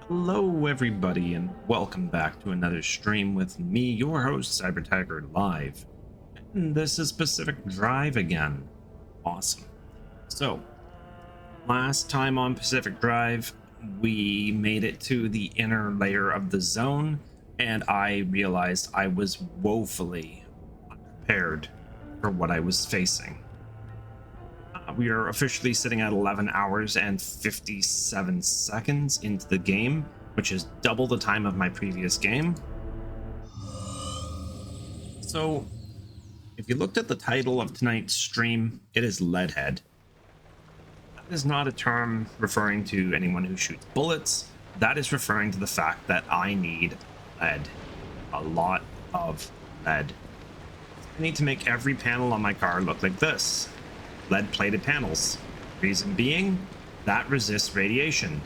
Hello, everybody, and welcome back to another stream with me, your host, Cyber Tiger Live. And this is Pacific Drive again. Awesome. So, last time on Pacific Drive, we made it to the inner layer of the zone, and I realized I was woefully unprepared for what I was facing. We are officially sitting at 11 hours and 57 seconds into the game, which is double the time of my previous game. So, if you looked at the title of tonight's stream, it is Leadhead. That is not a term referring to anyone who shoots bullets. That is referring to the fact that I need lead. A lot of lead. I need to make every panel on my car look like this. Lead-plated panels. Reason being, that resists radiation.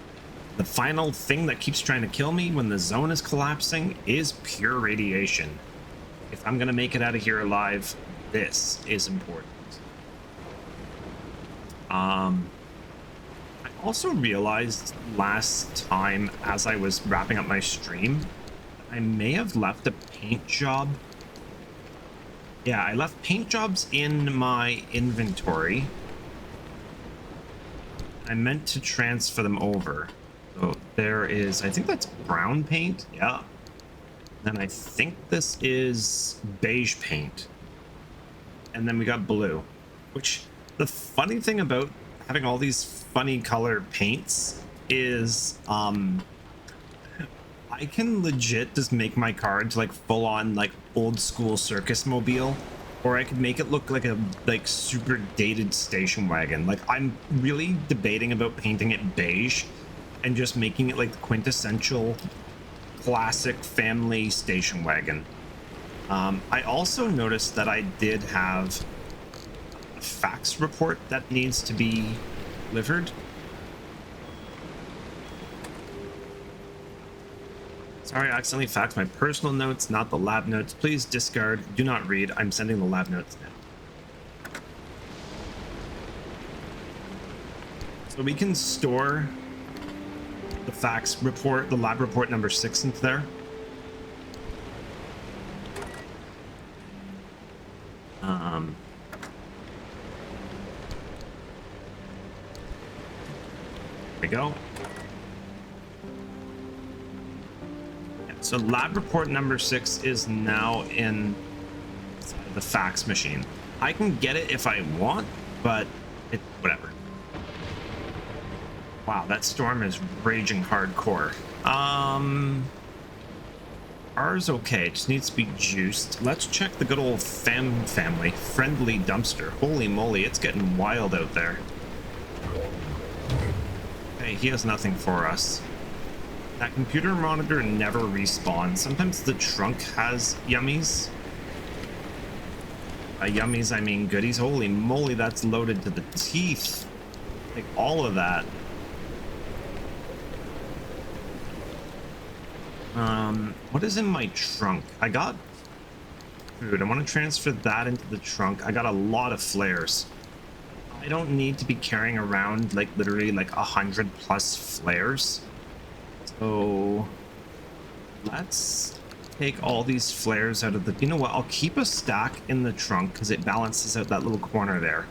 The final thing that keeps trying to kill me when the zone is collapsing is pure radiation. If I'm gonna make it out of here alive, this is important. I also realized last time as I was wrapping up my stream, I may have left a paint job. Yeah, I left paint jobs in my inventory. I meant to transfer them over. So there is, I think that's brown paint. Yeah. Then I think this is beige paint. And then we got blue, which the funny thing about having all these funny color paints is I can legit just make my car into like full on like old school circus mobile, or I could make it look like a super dated station wagon. Like I'm really debating about painting it beige and just making it like the quintessential classic family station wagon. I also noticed that I did have a fax report that needs to be delivered. Sorry, I accidentally faxed my personal notes, not the lab notes. Please discard. Do not read. I'm sending the lab notes now. So we can store the fax report, the lab report number 6 into there. There we go. So lab report number 6 is now in the fax machine. I can get it if I want, but it whatever. Wow, that storm is raging hardcore. Ours okay, just needs to be juiced. Let's check the good old family friendly dumpster. Holy moly, it's getting wild out there. Hey, he has nothing for us. That computer monitor never respawns. Sometimes the trunk has yummies. By yummies, I mean goodies. Holy moly, that's loaded to the teeth. Like all of that. What is in my trunk? I got food. I want to transfer that into the trunk. I got a lot of flares. I don't need to be carrying around like literally like 100+ flares. So let's take all these flares out of the, you know what, I'll keep a stack in the trunk because it balances out that little corner there.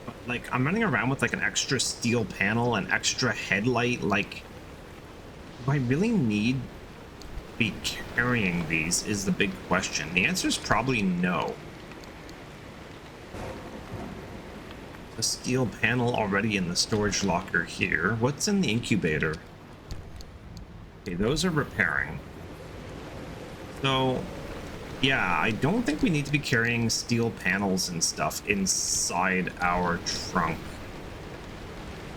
But like I'm running around with like an extra steel panel, an extra headlight. Like, do I really need to be carrying these is the big question. The answer is probably no. The steel panel already in the storage locker here. What's in the incubator? Okay, those are repairing. So, yeah, I don't think we need to be carrying steel panels and stuff inside our trunk.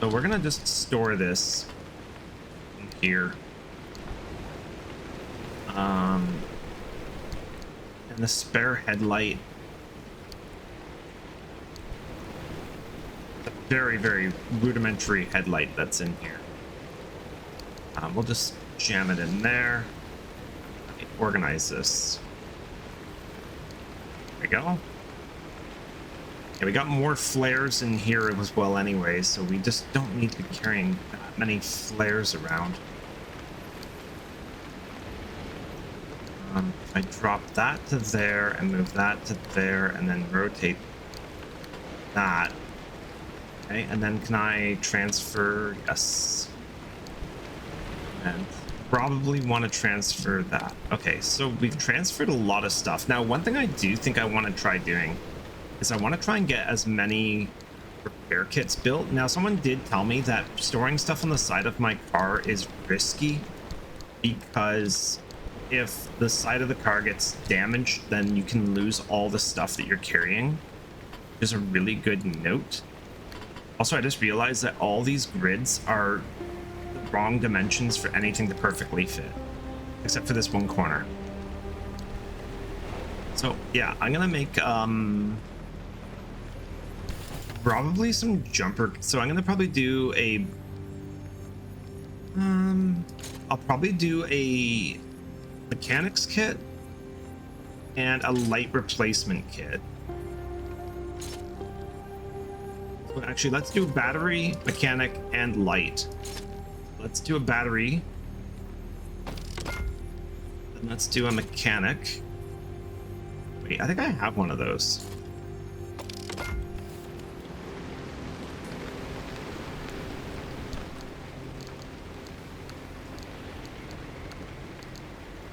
So we're gonna just store this in here. And the spare headlight. The very, very rudimentary headlight that's in here. We'll just jam it in there. Organize this. There we go. Okay, we got more flares in here as well anyway, so we just don't need to be carrying that many flares around. I drop that to there and move that to there and then rotate that. Okay, and then can I transfer? Yes. And probably want to transfer that. Okay, so we've transferred a lot of stuff. Now, one thing I do think I want to try doing is I want to try and get as many repair kits built. Now, someone did tell me that storing stuff on the side of my car is risky because if the side of the car gets damaged, then you can lose all the stuff that you're carrying. Which is a really good note. Also, I just realized that all these grids are the wrong dimensions for anything to perfectly fit, except for this one corner. So yeah, I'm gonna make probably some jumper. So I'm gonna probably do a I'll probably do a mechanics kit and a light replacement kit. So actually, let's do battery, mechanic, and light. Let's do a battery. And let's do a mechanic. Wait, I think I have one of those.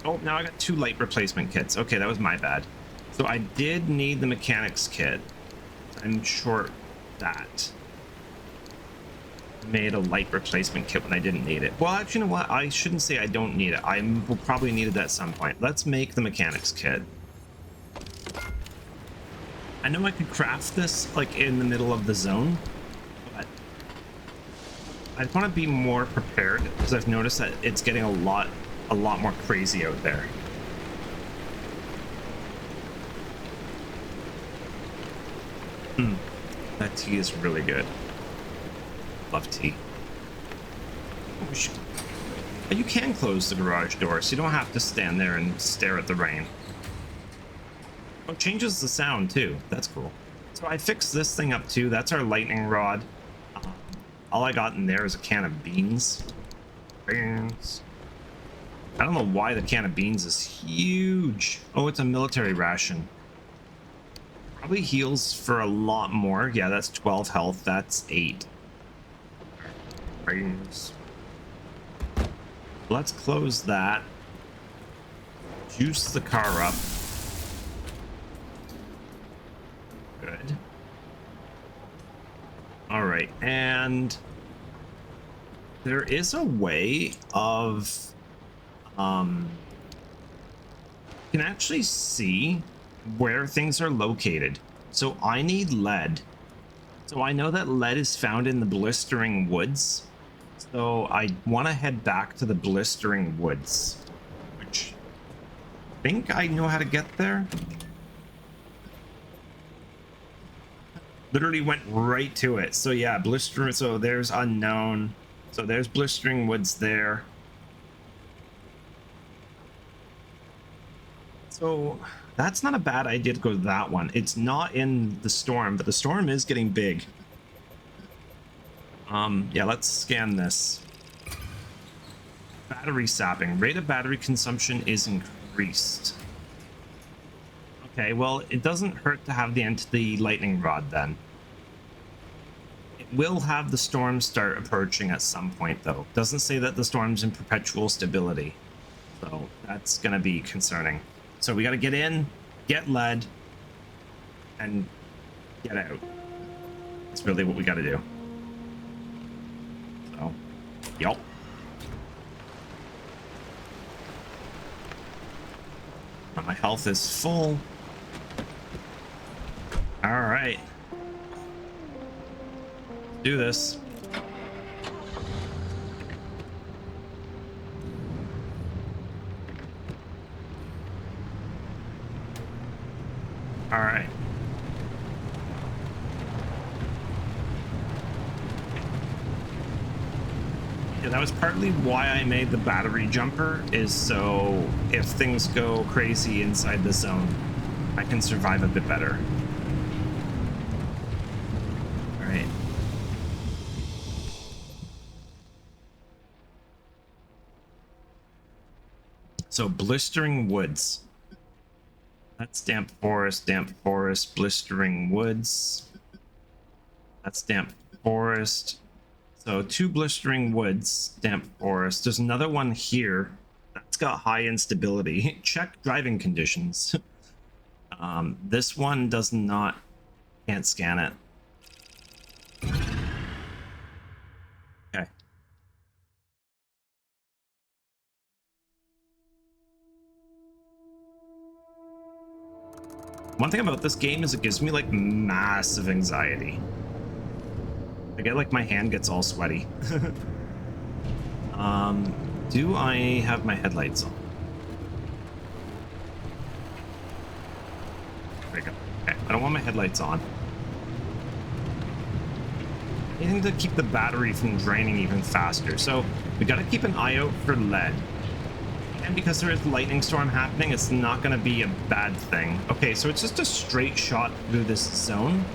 Oh, now I got 2 light replacement kits. Okay, that was my bad. So I did need the mechanics kit. I'm short that. Made a light replacement kit when I didn't need it. Well, actually, you know what? I shouldn't say I don't need it. I will probably need it at some point. Let's make the mechanics kit. I know I could craft this like in the middle of the zone, but I want to be more prepared because I've noticed that it's getting a lot more crazy out there. That tea is really good. Love tea. You can close the garage door, so you don't have to stand there and stare at the rain. Oh, it changes the sound too. That's cool. So I fixed this thing up too. That's our lightning rod. All I got in there is a can of beans. Beans. I don't know why the can of beans is huge. Oh, it's a military ration. Probably heals for a lot more. Yeah, that's 12 health. That's 8. Beans. Let's close that. Juice the car up. Good. All right, and there is a way of you can actually see where things are located. So I need lead. So I know that lead is found in the blistering woods. So I want to head back to the blistering woods, which I think I know how to get there. Literally went right to it. So yeah, blistering. So there's unknown. So there's blistering woods there. So that's not a bad idea to go to that one. It's not in the storm, but the storm is getting big. Yeah, let's scan this. Battery sapping. Rate of battery consumption is increased. Okay, well, it doesn't hurt to have the lightning rod then. It will have the storm start approaching at some point, though. Doesn't say that the storm's in perpetual stability. So that's gonna be concerning. So we gotta get in, get lead, and get out. That's really what we gotta do. So, yup. My health is full. All right. Do this. All right. Yeah, that was partly why I made the battery jumper, is so if things go crazy inside the zone, I can survive a bit better. All right. So blistering woods. That's damp forest, blistering woods. That's damp forest. So 2 blistering woods, damp forest. There's another one here that's got high instability. Check driving conditions. This one does not, can't scan it. Okay. One thing about this game is it gives me like massive anxiety. I get like my hand gets all sweaty. Do I have my headlights on? There we go. Okay, I don't want my headlights on. Anything to keep the battery from draining even faster. So we got to keep an eye out for lead. And because there is lightning storm happening, it's not going to be a bad thing. Okay, so it's just a straight shot through this zone.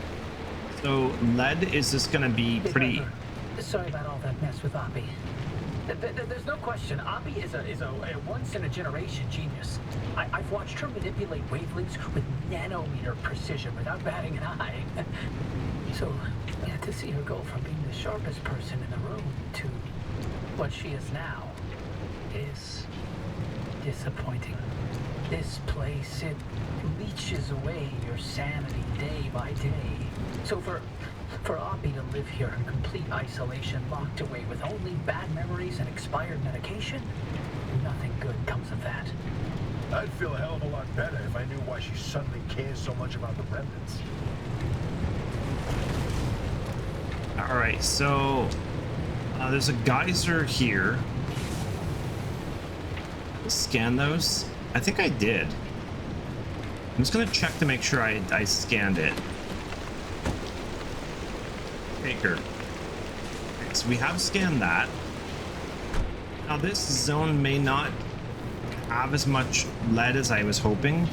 So lead is just going to be pretty... Sorry about all that mess with Oppie. There's no question, Oppie is a once-in-a-generation genius. I've watched her manipulate wavelengths with nanometer precision without batting an eye. So, yeah, to see her go from being the sharpest person in the room to what she is now is disappointing. This place, it leeches away your sanity day by day. So for Oppie to live here in complete isolation, locked away with only bad memories and expired medication, nothing good comes of that. I'd feel a hell of a lot better if I knew why she suddenly cares so much about the remnants. Alright, so there's a geyser here. Scan those. I think I did. I'm just gonna check to make sure I scanned it. Baker. Okay, so we have scanned that. Now this zone may not have as much lead as I was hoping.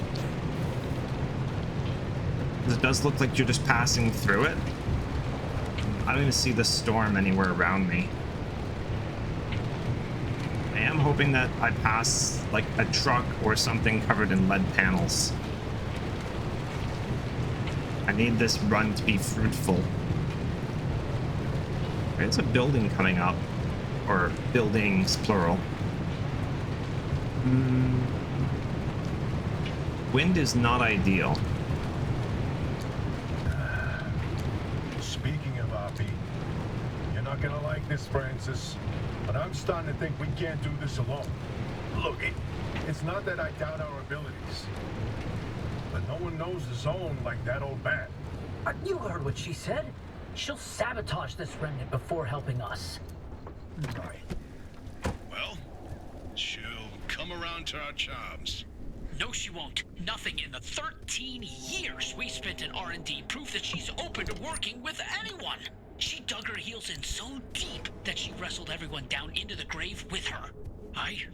It does look like you're just passing through it. I don't even see the storm anywhere around me. I am hoping that I pass like a truck or something covered in lead panels. I need this run to be fruitful. There's a building coming up, or buildings plural. Wind is not ideal. Speaking of Oppie, you're not gonna like this, Francis, but I'm starting to think we can't do this alone. Look, it's not that I doubt our abilities, but no one knows the zone like that old bat. You heard what she said. She'll sabotage this remnant before helping us. Right. Well, she'll come around to our charms. No, she won't. Nothing in the 13 years we spent in R&D prove that she's open to working with anyone. She dug her heels in so deep that she wrestled everyone down into the grave with her. I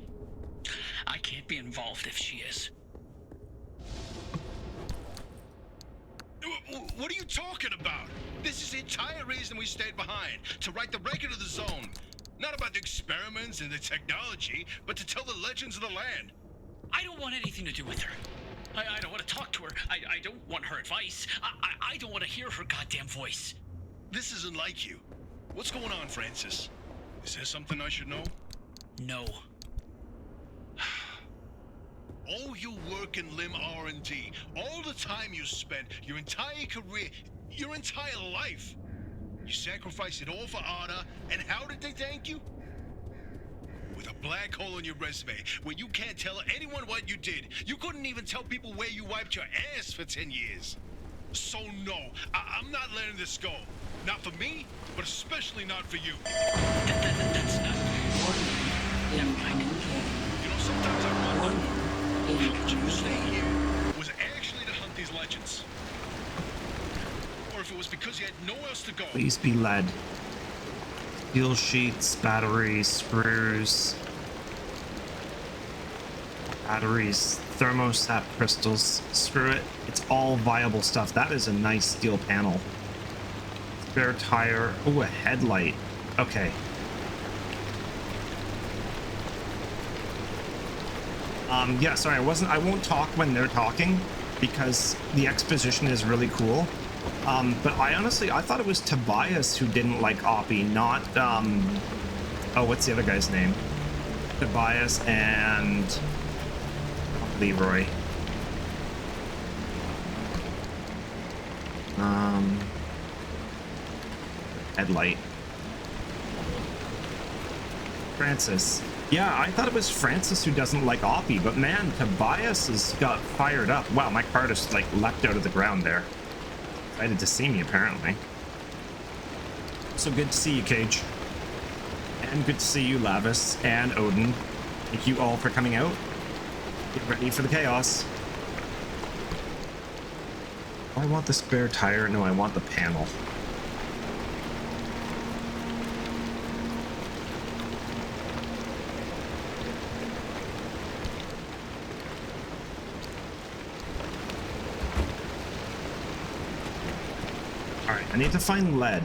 can't be involved if she is. What are you talking about? This is the entire reason we stayed behind, to write the record of the zone. Not about the experiments and the technology, but to tell the legends of the land. I don't want anything to do with her. I don't want to talk to her. I don't want her advice. I don't want to hear her goddamn voice. This isn't like you. What's going on, Francis? Is there something I should know? No. All your work in limb R&D, all the time you spent, your entire career, your entire life. You sacrificed it all for Ada, and how did they thank you? With a black hole in your resume, where you can't tell anyone what you did. You couldn't even tell people where you wiped your ass for 10 years. So no, I'm not letting this go. Not for me, but especially not for you. That's not... Never mind. You know, sometimes I wonder, how much of you staying here was actually to hunt these legends? Or if it was because you had nowhere else to go. Please be lead. Steel sheets, batteries, screws, batteries, thermostat crystals. Screw it. It's all viable stuff. That is a nice steel panel. Spare tire. Oh, a headlight. Okay. Yeah, sorry, I won't talk when they're talking because the exposition is really cool. But I thought it was Tobias who didn't like Oppie, not, oh, what's the other guy's name? Tobias and Leroy. Headlight. Francis. Yeah, I thought it was Francis who doesn't like Oppie, but man, Tobias has got fired up. Wow, my car just like leapt out of the ground there. Excited to see me, apparently. So good to see you, Cage. And good to see you, Lavis and Odin. Thank you all for coming out. Get ready for the chaos. Oh, I want the spare tire. No, I want the panel. Alright, I need to find lead.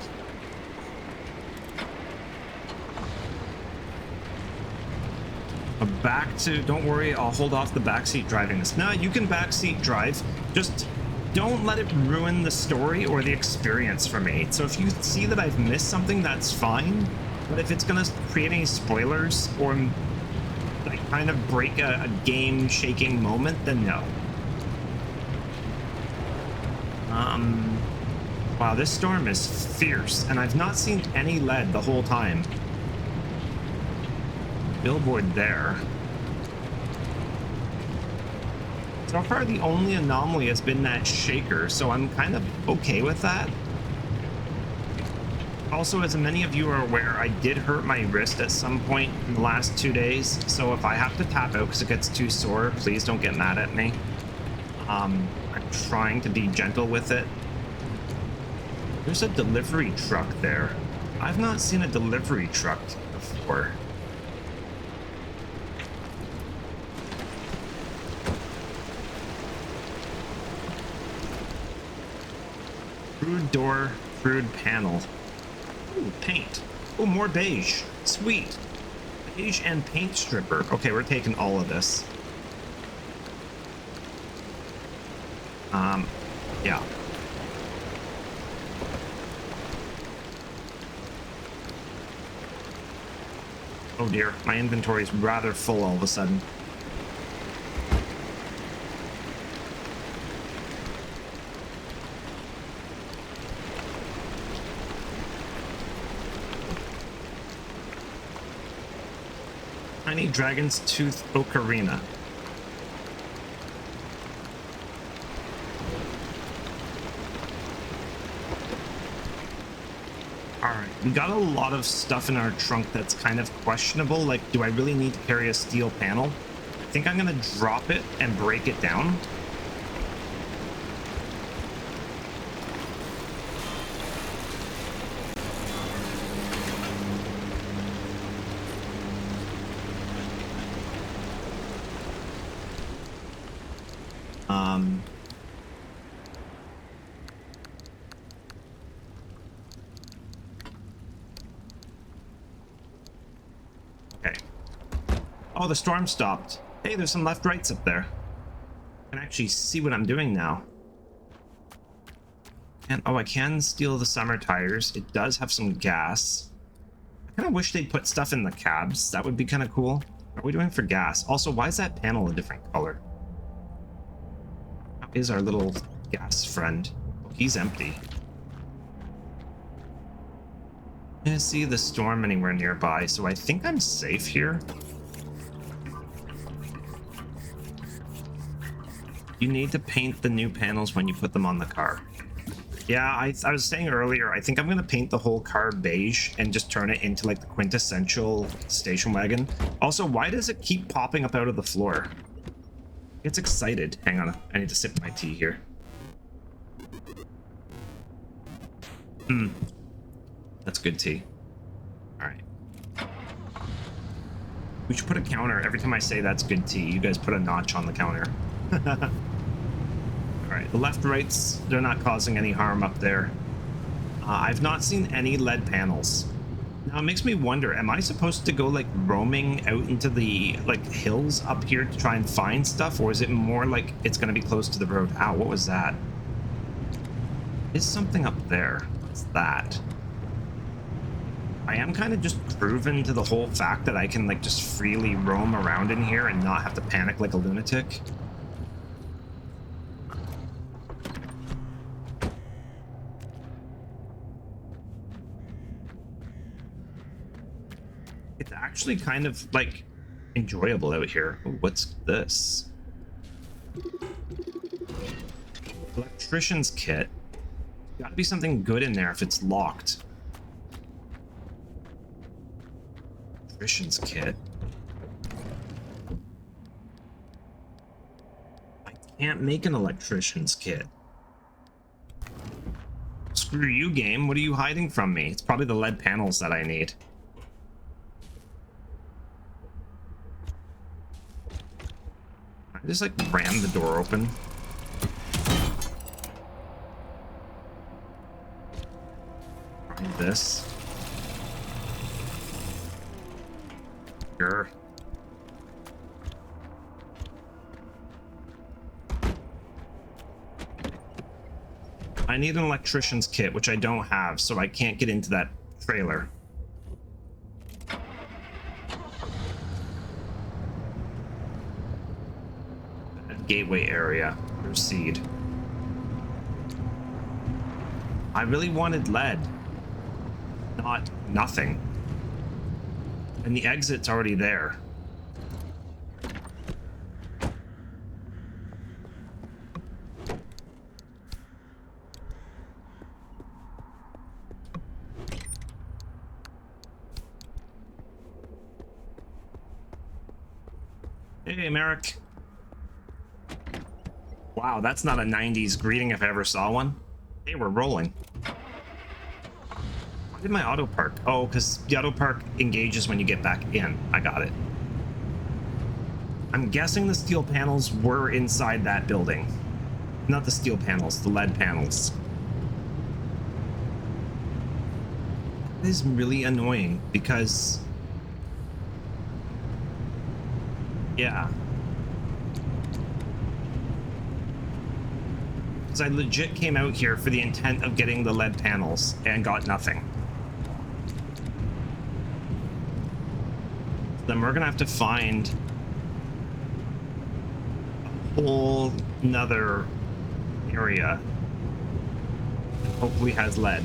Back to, don't worry, I'll hold off the backseat driving this. No, you can backseat drive. Just don't let it ruin the story or the experience for me. So if you see that I've missed something, that's fine. But if it's gonna create any spoilers or like kind of break a game-shaking moment, then no. Wow, this storm is fierce, and I've not seen any lead the whole time. Billboard there. So far, the only anomaly has been that shaker, so I'm kind of okay with that. Also, as many of you are aware, I did hurt my wrist at some point in the last 2 days, so if I have to tap out because it gets too sore, please don't get mad at me. I'm trying to be gentle with it. There's a delivery truck there. I've not seen a delivery truck before. Crude door, crude panel. Ooh, paint. Oh, more beige. Sweet. Beige and paint stripper. Okay, we're taking all of this. Yeah. Oh dear, my inventory is rather full all of a sudden. Tiny Dragon's Tooth Ocarina. Alright, we got a lot of stuff in our trunk that's kind of questionable. Like, do I really need to carry a steel panel? I think I'm gonna drop it and break it down. Okay. Oh, the storm stopped. Hey, there's some left rights up there. I can actually see what I'm doing now. And oh, I can steal the summer tires. It does have some gas. I kind of wish they'd put stuff in the cabs. That would be kind of cool. What are we doing for gas? Also, why is that panel a different color? How is our little gas friend? Oh, he's empty. I didn't see the storm anywhere nearby, so I think I'm safe here. You need to paint the new panels when you put them on the car. Yeah, I was saying earlier, I think I'm going to paint the whole car beige and just turn it into like the quintessential station wagon. Also, why does it keep popping up out of the floor? It gets excited. Hang on, I need to sip my tea here. That's good tea. Alright. We should put a counter. Every time I say that's good tea, you guys put a notch on the counter. Alright, the left rights, they're not causing any harm up there. I've not seen any lead panels. Now it makes me wonder, am I supposed to go like roaming out into the like hills up here to try and find stuff, or is it more like it's going to be close to the road? Ow, what was that? Is something up there? What's that? I am kind of just proven to the whole fact that I can like just freely roam around in here and not have to panic like a lunatic. It's actually kind of like enjoyable out here. Ooh, what's this? Electrician's kit. Gotta be something good in there if it's locked. Electrician's kit. I can't make an electrician's kit. Screw you, game. What are you hiding from me? It's probably the lead panels that I need. I just like ram the door open. Try this. Sure. I need an electrician's kit, which I don't have, so I can't get into that trailer. Gateway area. Proceed. I really wanted lead, not nothing. And the exit's already there. Hey, Merrick. Wow, that's not a 90s greeting if I ever saw one. Hey, we're rolling. Why did my auto park? Oh, because the auto park engages when you get back in. I got it. I'm guessing the steel panels were inside that building. Not the steel panels, the lead panels. It is really annoying because... yeah. Because I legit came out here for the intent of getting the lead panels and got nothing. Then we're gonna have to find a whole nother area that hopefully has lead.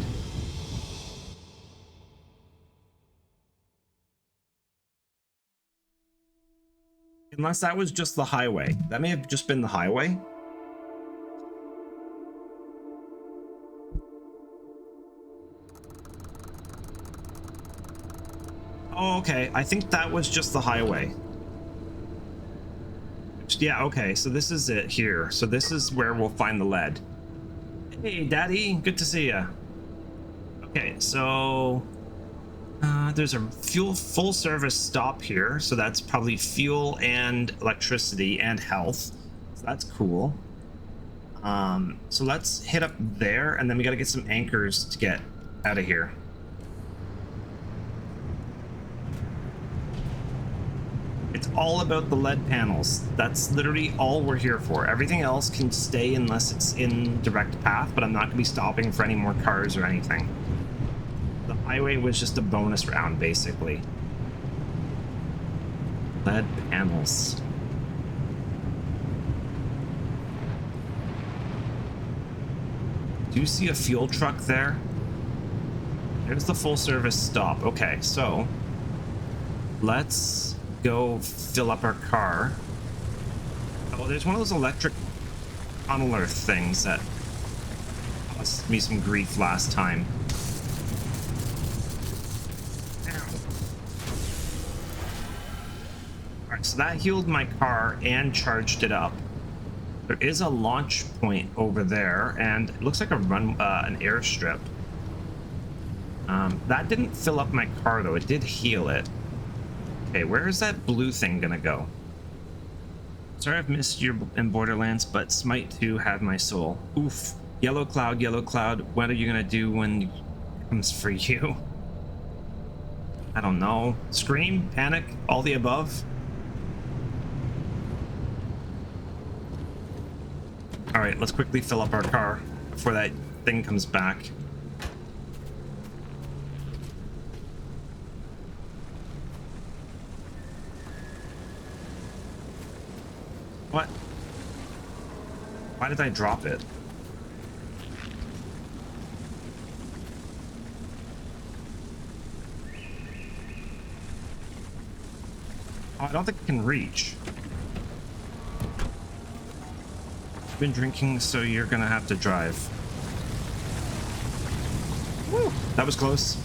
Unless that was just the highway. That may have just been the highway. Oh, okay. I think that was just the highway. Yeah, okay. So this is it here. So this is where we'll find the lead. Hey, Daddy. Good to see ya. Okay, so... there's a full service stop here. So that's probably fuel and electricity and health. So that's cool. So let's hit up there, and then we gotta get some anchors to get out of here. It's all about the lead panels. That's literally all we're here for. Everything else can stay unless it's in direct path, but I'm not gonna be stopping for any more cars or anything. The highway was just a bonus round, basically. Lead panels. Do you see a fuel truck there? There's the full service stop. Okay, so let's go fill up our car. Oh, there's one of those electric tunneler things that caused me some grief last time. Alright, so that healed my car and charged it up. There is a launch point over there, and it looks like an airstrip. That didn't fill up my car though, it did heal it. Okay, where is that blue thing gonna go? Sorry I've missed you in Borderlands, but Smite 2 had my soul. Oof. Yellow cloud, what are you gonna do when it comes for you? I don't know. Scream, panic, all the above. All right, let's quickly fill up our car before that thing comes back. What? Why did I drop it? Oh, I don't think I can reach. You've been drinking, so you're gonna have to drive. Woo, that was close.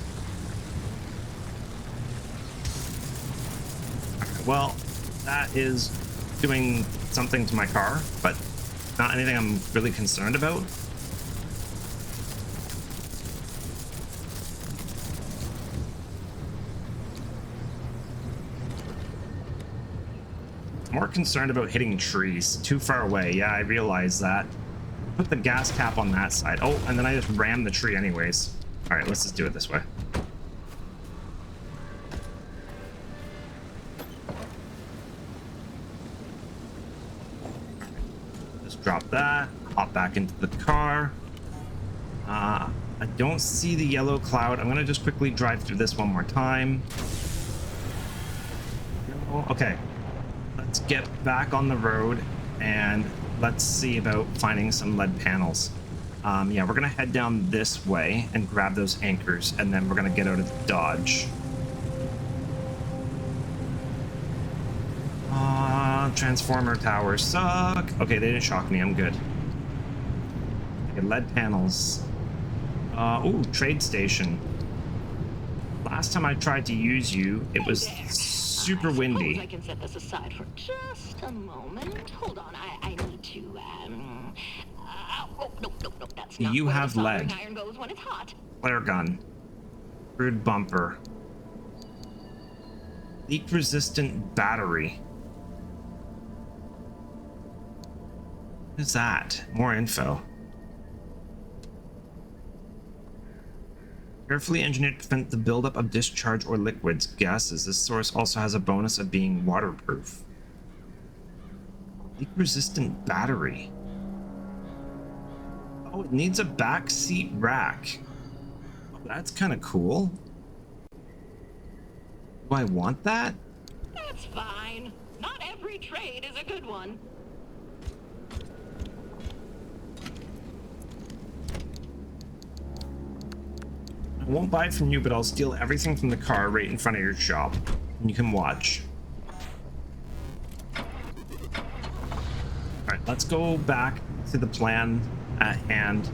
Okay, well, that is doing something to my car, but not anything I'm really concerned about. More concerned about hitting trees too far away. Yeah, I realize that. Put the gas cap on that side. Oh, and then I just rammed the tree anyways. All right, let's just do it this way. Just drop that, hop back into the car. I don't see the yellow cloud. I'm gonna just quickly drive through this one more time. Okay. Let's get back on the road and let's see about finding some lead panels. Yeah, we're gonna head down this way and grab those anchors, and then we're gonna get out of Dodge. Transformer towers suck. Okay, they didn't shock me. I'm good. Okay, lead panels. Ooh, trade station. Last time I tried to use you, it was super windy. I can set this aside for just a moment. Hold on, I need to. Oh, no, that's not You where have the soldering lead. iron goes when it's hot. Flare gun. Crude bumper. Leak resistant battery. What is that? More info. Carefully engineered to prevent the buildup of discharge or liquids, gases. This source also has a bonus of being waterproof. Leak resistant battery. Oh, it needs a back seat rack. Oh, that's kind of cool. Do I want that? That's fine. Not every trade is a good one. I won't buy it from you, but I'll steal everything from the car right in front of your shop. And you can watch. Alright, let's go back to the plan at hand.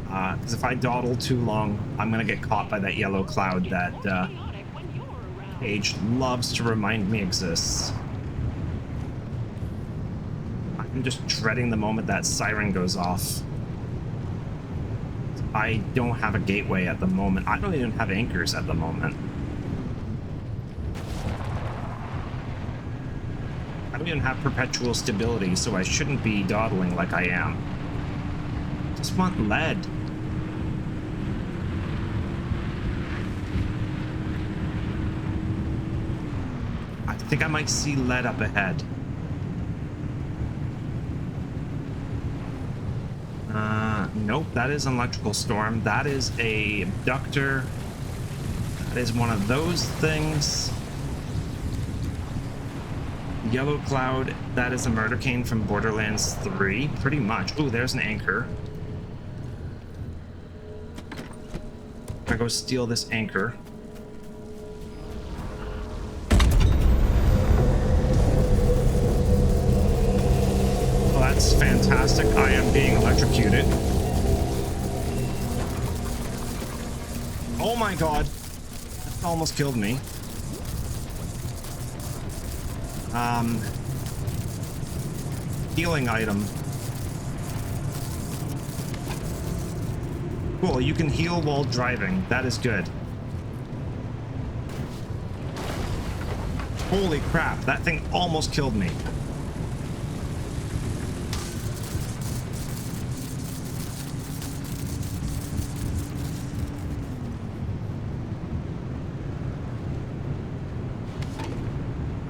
Because if I dawdle too long, I'm going to get caught by that yellow cloud that Paige loves to remind me exists. I'm just dreading the moment that siren goes off. I don't have a gateway at the moment. I don't even have anchors at the moment. I don't even have perpetual stability, so I shouldn't be dawdling like I am. Just want lead. I think I might see lead up ahead. Nope, that is an electrical storm. That is a abductor. That is one of those things. Yellow cloud, that is a murder cane from Borderlands 3, pretty much. Ooh, there's an anchor. I'm gonna go steal this anchor. Oh, that's fantastic. I am being electrocuted. Oh my god. That almost killed me. Healing item. Cool, you can heal while driving. That is good. Holy crap, that thing almost killed me.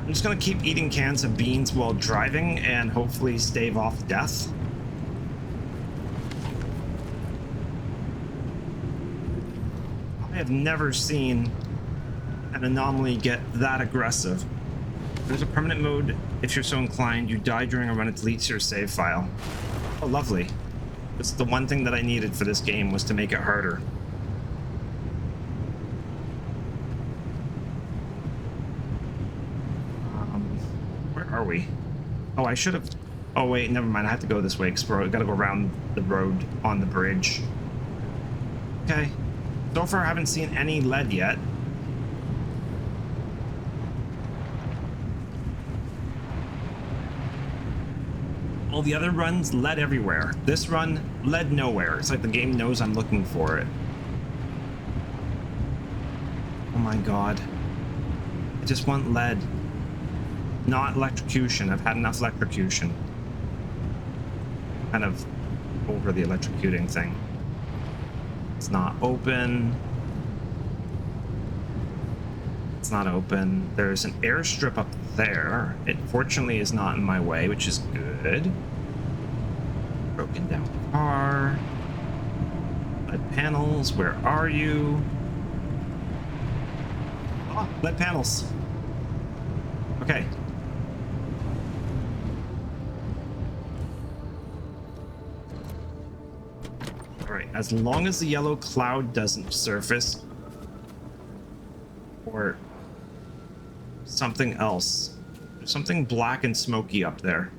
I'm just gonna keep eating cans of beans while driving and hopefully stave off death. I have never seen an anomaly get that aggressive. There's a permanent mode. If you're so inclined, you die during a run, it deletes your save file. Oh, lovely. That's the one thing that I needed for this game, was to make it harder. Where are we? Oh, I should have... Oh, wait, never mind. I have to go this way. Explore. I gotta go around the road on the bridge. Okay. So far, I haven't seen any lead yet. All the other runs, lead everywhere. This run, lead nowhere. It's like the game knows I'm looking for it. Oh my god. I just want lead. Not electrocution. I've had enough electrocution. Kind of over the electrocuting thing. It's not open. It's not open. There's an airstrip up there. It fortunately is not in my way, which is good. Broken down car. Lead panels, where are you? Oh, lead panels. Okay. Alright, as long as the yellow cloud doesn't surface, or something else. There's something black and smoky up there.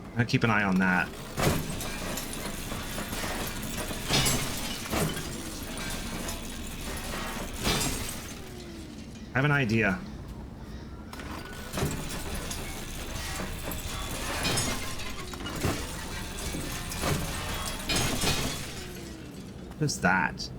I'm gonna keep an eye on that. I have an idea. What is that?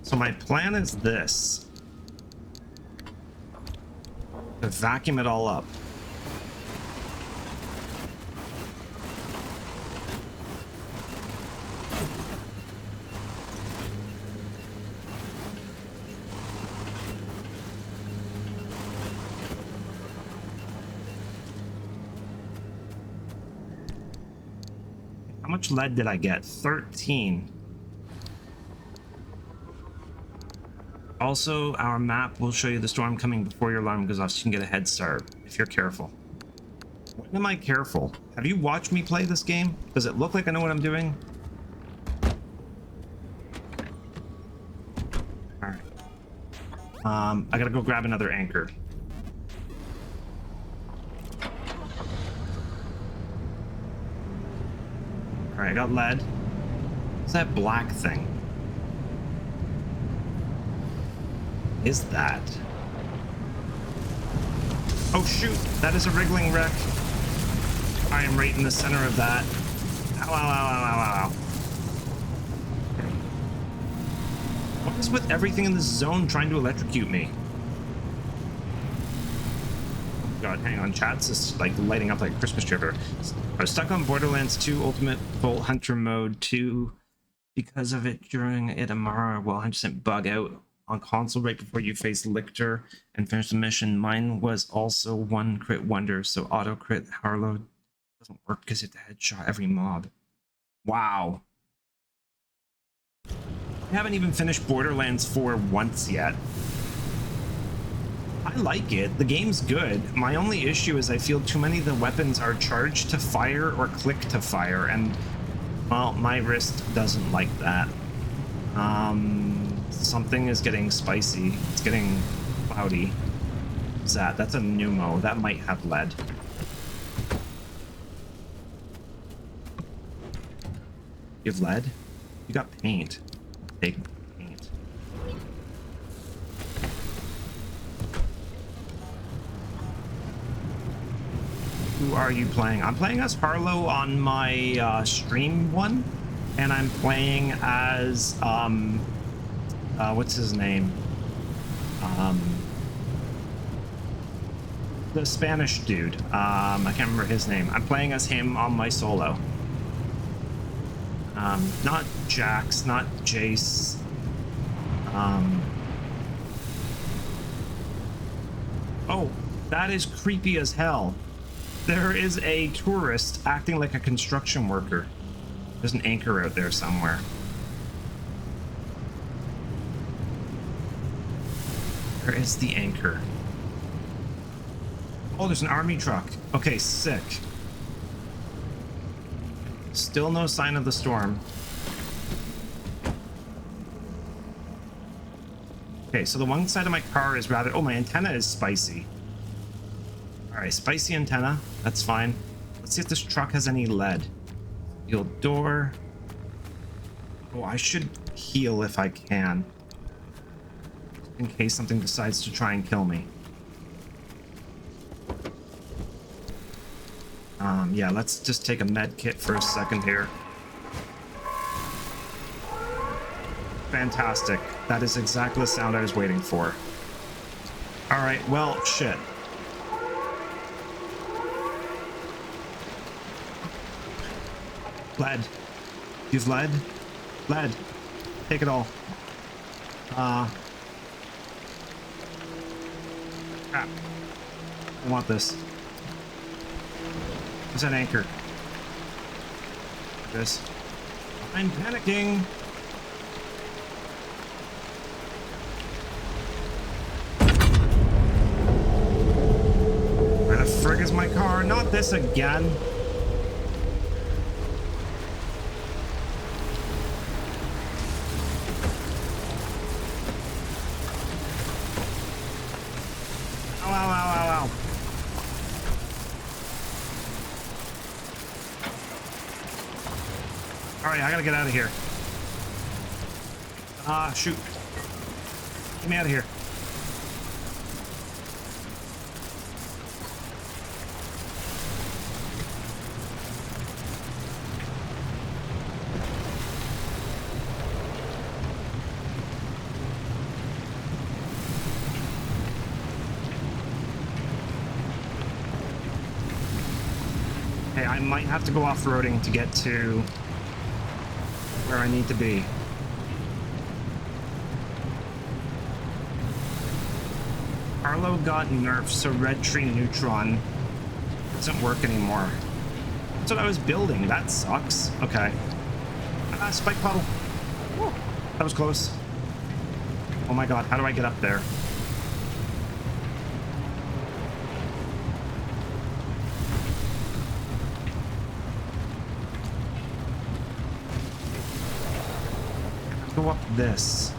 So my plan is this. To vacuum it all up. How much lead did I get? 13. Also, our map will show you the storm coming before your alarm goes off, so you can get a head start if you're careful. When am I careful? Have you watched me play this game? Does it look like I know what I'm doing? Alright. I gotta go grab another anchor. Alright, I got lead. What's that black thing? Is that? Oh shoot, that is a wriggling wreck. I am right in the center of that. Ow, ow, ow, ow, ow, ow. What is with everything in this zone trying to electrocute me? God, hang on, chat's just like lighting up like a Christmas tree. I was stuck on Borderlands 2 Ultimate Bolt Hunter Mode 2 because of it during it Amara while 100% bug out on console right before you face Lictor and finish the mission. Mine was also one crit wonder, so auto crit Harlow doesn't work because you have to headshot every mob. Wow. I haven't even finished Borderlands 4 once yet. I like it. The game's good. My only issue is I feel too many of the weapons are charged to fire or click to fire, and well, my wrist doesn't like that. Something is getting spicy. It's getting cloudy. What's that? That's a pneumo. That might have lead. You have lead? You got paint. Take paint. Who are you playing? I'm playing as Harlow on my stream one, and I'm playing as what's his name? The Spanish dude. I can't remember his name. I'm playing as him on my solo. Not Jax, not Jace. Oh, that is creepy as hell. There is a tourist acting like a construction worker. There's an anchor out there somewhere. Where is the anchor? Oh, there's an army truck. Okay, sick. Still no sign of the storm. Okay, so the one side of my car is rather... Oh, my antenna is spicy. Alright, spicy antenna. That's fine. Let's see if this truck has any lead. Sealed door. Oh, I should heal if I can. In case something decides to try and kill me. Yeah, let's just take a med kit for a second here. Fantastic. That is exactly the sound I was waiting for. Alright, well, shit. Lead. Use lead. Lead. Take it all. Crap. I want this. Where's that anchor? This. I'm panicking. Where the frig is my car? Not this again. I gotta get out of here. Shoot. Get me out of here. Okay, I might have to go off-roading to get to where I need to be. Harlow got nerfed, so red tree neutron doesn't work anymore. That's what I was building. That sucks. Okay. Spike puddle. Woo. That was close. Oh my god, how do I get up there? Go up this.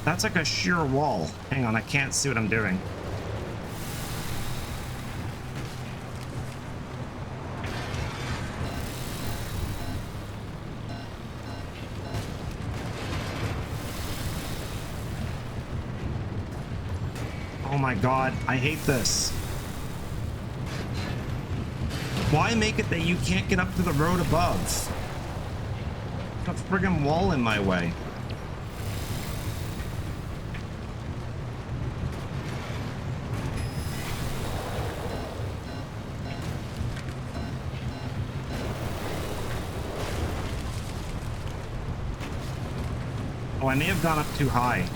That's like a sheer wall. Hang on, I can't see what I'm doing. Oh my god, I hate this. Why make it that you can't get up to the road above? There's a friggin' wall in my way. Oh, I may have gone up too high.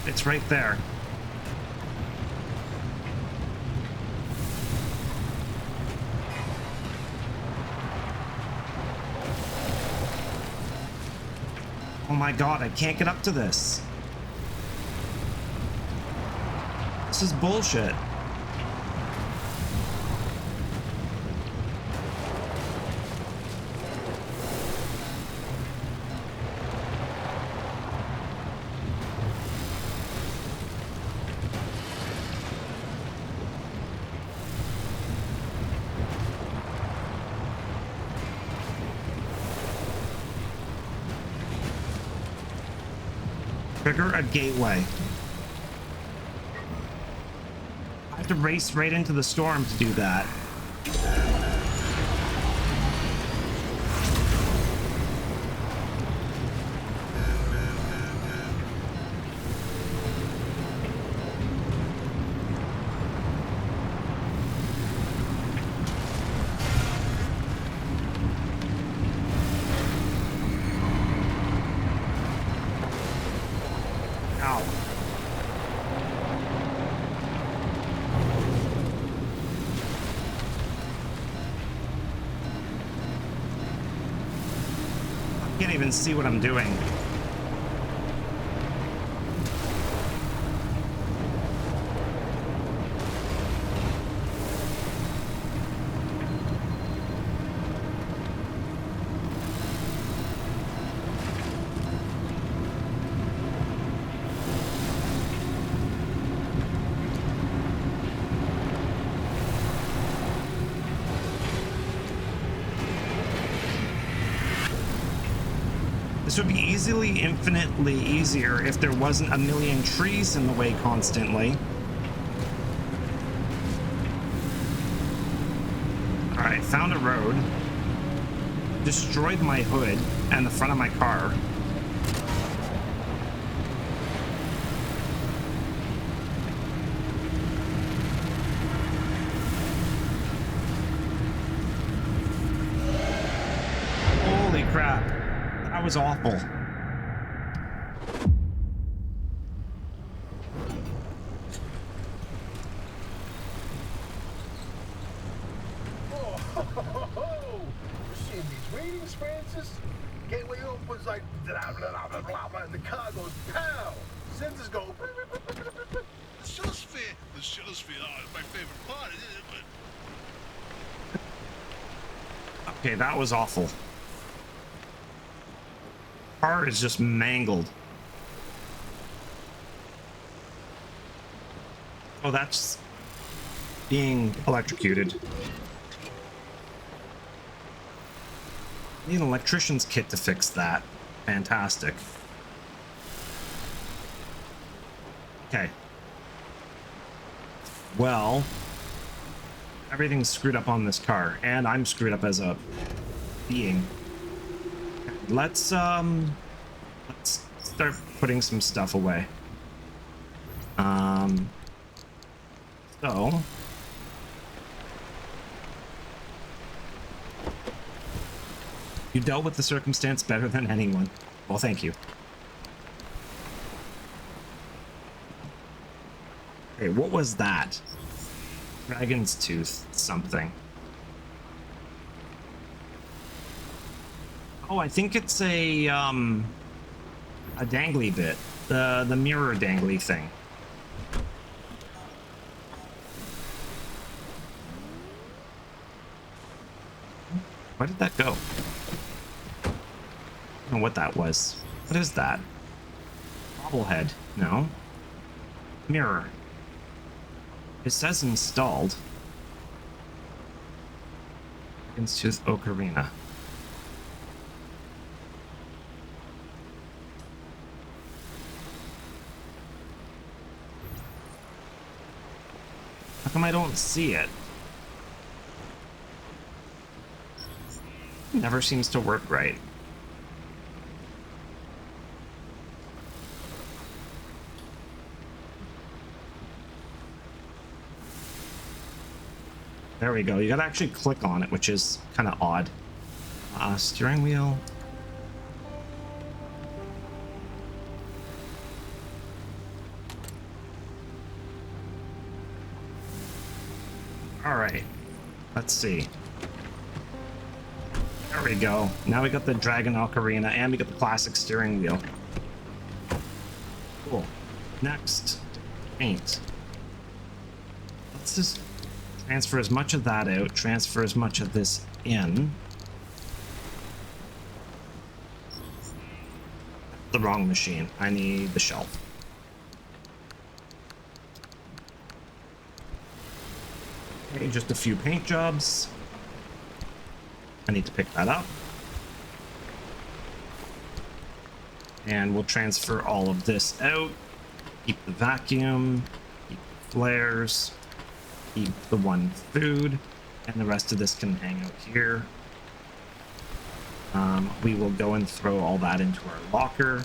It's right there. Oh my god, I can't get up to this. This is bullshit. Trigger a gateway. I have to race right into the storm to do that. I can't even see what I'm doing. This would be easily infinitely easier if there wasn't a million trees in the way constantly. Alright, found a road. Destroyed my hood and the front of my car. Holy crap. That was awful. You seeing these readings, Francis? Gateway opens like blah blah blah blah blah, and the car goes pow. Sensors go. The Shillosphere, my favorite part, but Okay, that was awful. Car is just mangled. Oh, that's being electrocuted. Need an electrician's kit to fix that. Fantastic. Okay. Well, everything's screwed up on this car, and I'm screwed up as a being. Let's start putting some stuff away. So you dealt with the circumstance better than anyone. Well, thank you. Okay, what was that? Dragon's tooth something. Oh, I think it's a dangly bit. The mirror dangly thing. Where did that go? I don't know what that was. What is that? Bobblehead. No. Mirror. It says installed. Dragon's Tooth Ocarina. How come I don't see it? Never seems to work right. There we go. You gotta actually click on it, which is kind of odd. Steering wheel. All right, let's see. There we go. Now we got the Dragon Ocarina and we got the classic steering wheel. Cool. Next, paint. Let's just transfer as much of that out, transfer as much of this in. The wrong machine. I need the shelf. Okay, just a few paint jobs. I need to pick that up. And we'll transfer all of this out. Keep the vacuum, keep the flares, keep the one food, and the rest of this can hang out here. We will go and throw all that into our locker.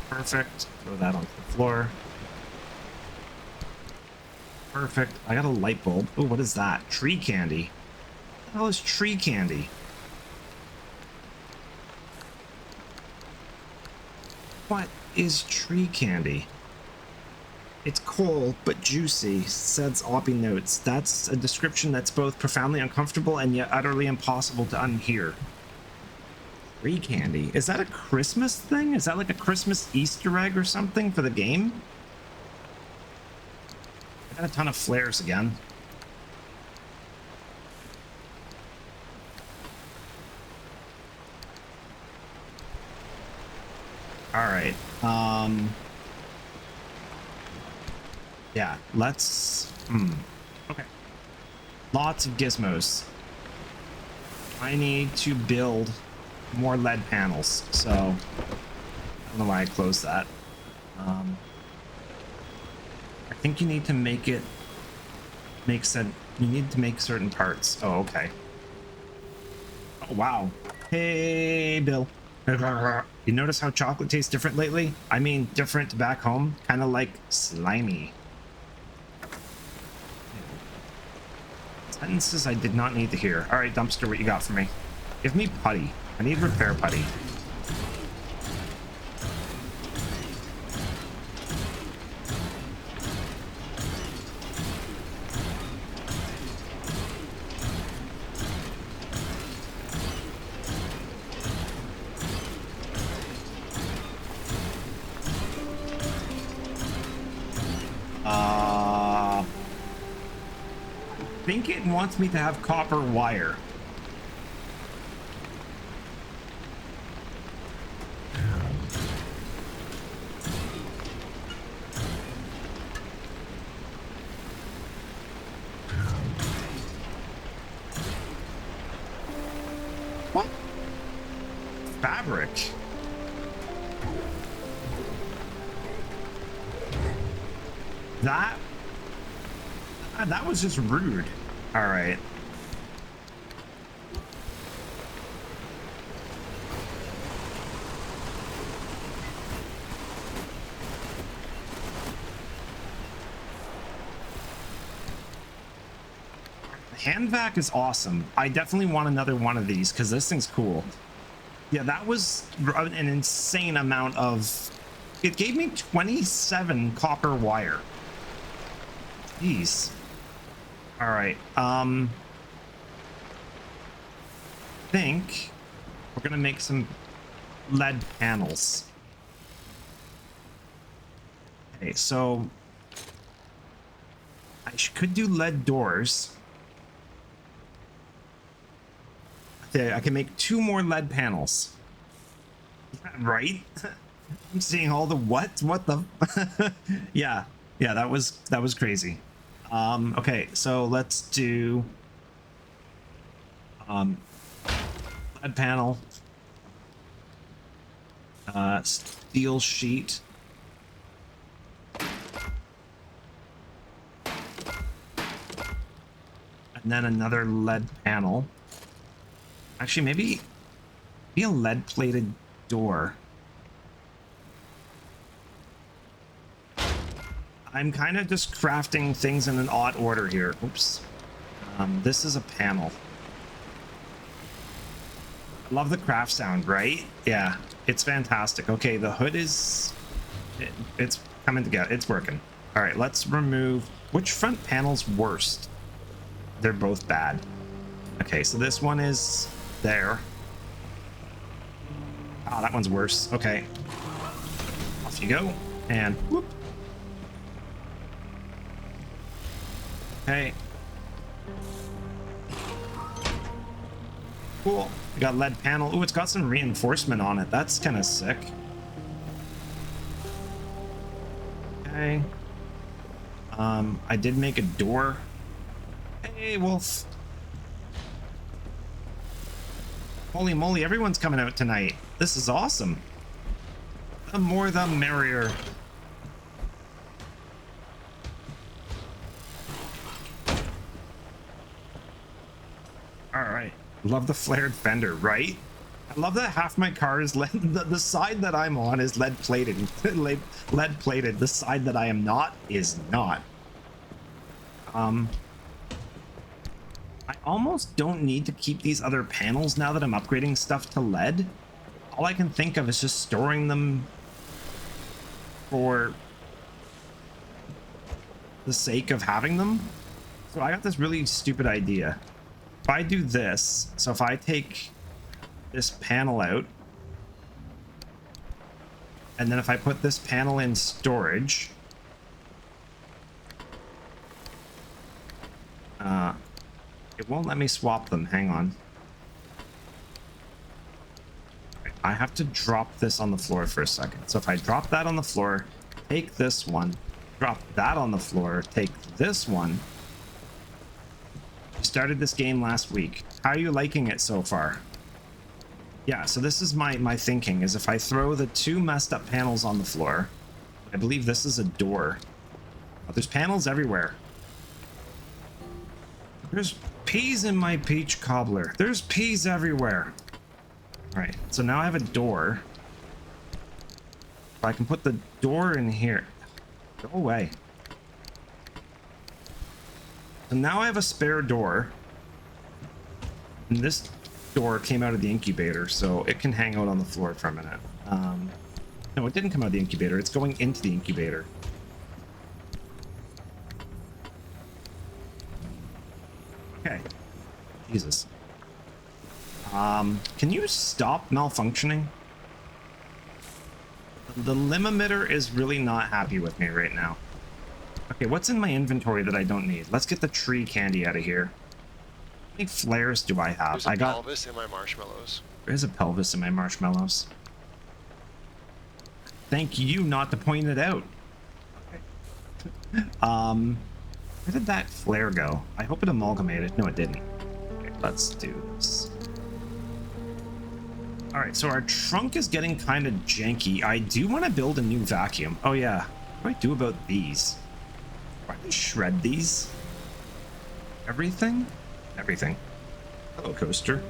Perfect. Throw that onto the floor. Perfect. I got a light bulb. Oh, what is that? Tree candy. What the hell is tree candy? What is tree candy? It's cold but juicy, says Oppie Notes. That's a description that's both profoundly uncomfortable and yet utterly impossible to unhear. Tree candy. Is that a Christmas thing? Is that like a Christmas Easter egg or something for the game? I got a ton of flares again. All right. Yeah, let's... Okay. Lots of gizmos. I need to build more LED panels, so... I don't know why I closed that. I think you need to make it... You need to make certain parts. Oh, okay. Oh, wow. Hey, Bill. You notice how chocolate tastes different lately? I mean, different back home. Kind of like slimy. Sentences I did not need to hear. All right, Dumpster, what you got for me? Give me putty. I need repair putty. I think it wants me to have copper wire. What? Fabric. That was just rude. All right. Hand vac is awesome. I definitely want another one of these because this thing's cool. Yeah, that was an insane amount of... It gave me 27 copper wire. Jeez. All right. I think we're gonna make some LED panels. Okay, so I could do LED doors. Okay, I can make 2 more LED panels. Right? I'm seeing all the what the yeah, that was crazy. Okay, so let's do LED panel, steel sheet, and then another LED panel. Actually, maybe a lead plated door. I'm kind of just crafting things in an odd order here. Oops. This is a panel. I love the craft sound, right? Yeah, it's fantastic. Okay, the hood is... It's coming together. It's working. All right, let's remove Which front panel's worst? They're both bad. Okay, so this one is there. Ah, that one's worse. Okay. Off you go. And whoop. Okay. Cool. We got lead panel. Ooh, it's got some reinforcement on it. That's kind of sick. Okay. I did make a door. Hey, Wolf. Holy moly, everyone's coming out tonight. This is awesome. The more the merrier. All right. Love the flared fender, right? I love that half my car is lead. The side that I'm on is lead plated. Lead plated. The side that I am not is not. I almost don't need to keep these other panels now that I'm upgrading stuff to lead. All I can think of is just storing them for the sake of having them. So I got this really stupid idea. If I do this, so if I take this panel out, and then if I put this panel in storage, it won't let me swap them. Hang on. I have to drop this on the floor for a second. So if I drop that on the floor, take this one, drop that on the floor, take this one. I started this game last week. How are you liking it so far? Yeah, so this is my thinking, is if I throw the two messed up panels on the floor, I believe this is a door. Oh, there's panels everywhere. There's peas in my peach cobbler. There's peas everywhere. All right, so now I have a door. If I can put the door in here. Go away. So now I have a spare door. And this door came out of the incubator, so it can hang out on the floor for a minute. No, it didn't come out of the incubator. It's going into the incubator. Okay. Jesus. Can you stop malfunctioning? The limb emitter is really not happy with me right now. Okay, what's in my inventory that I don't need? Let's get the tree candy out of here. How many flares do I have? There's a pelvis in my marshmallows. There's a pelvis in my marshmallows. Thank you not to point it out. Okay. Where did that flare go? I hope it amalgamated. No, it didn't. Okay, let's do this. All right, so our trunk is getting kind of janky. I do want to build a new vacuum. Oh yeah, what do I do about these? Do I shred these? Everything? Everything. Hello, coaster.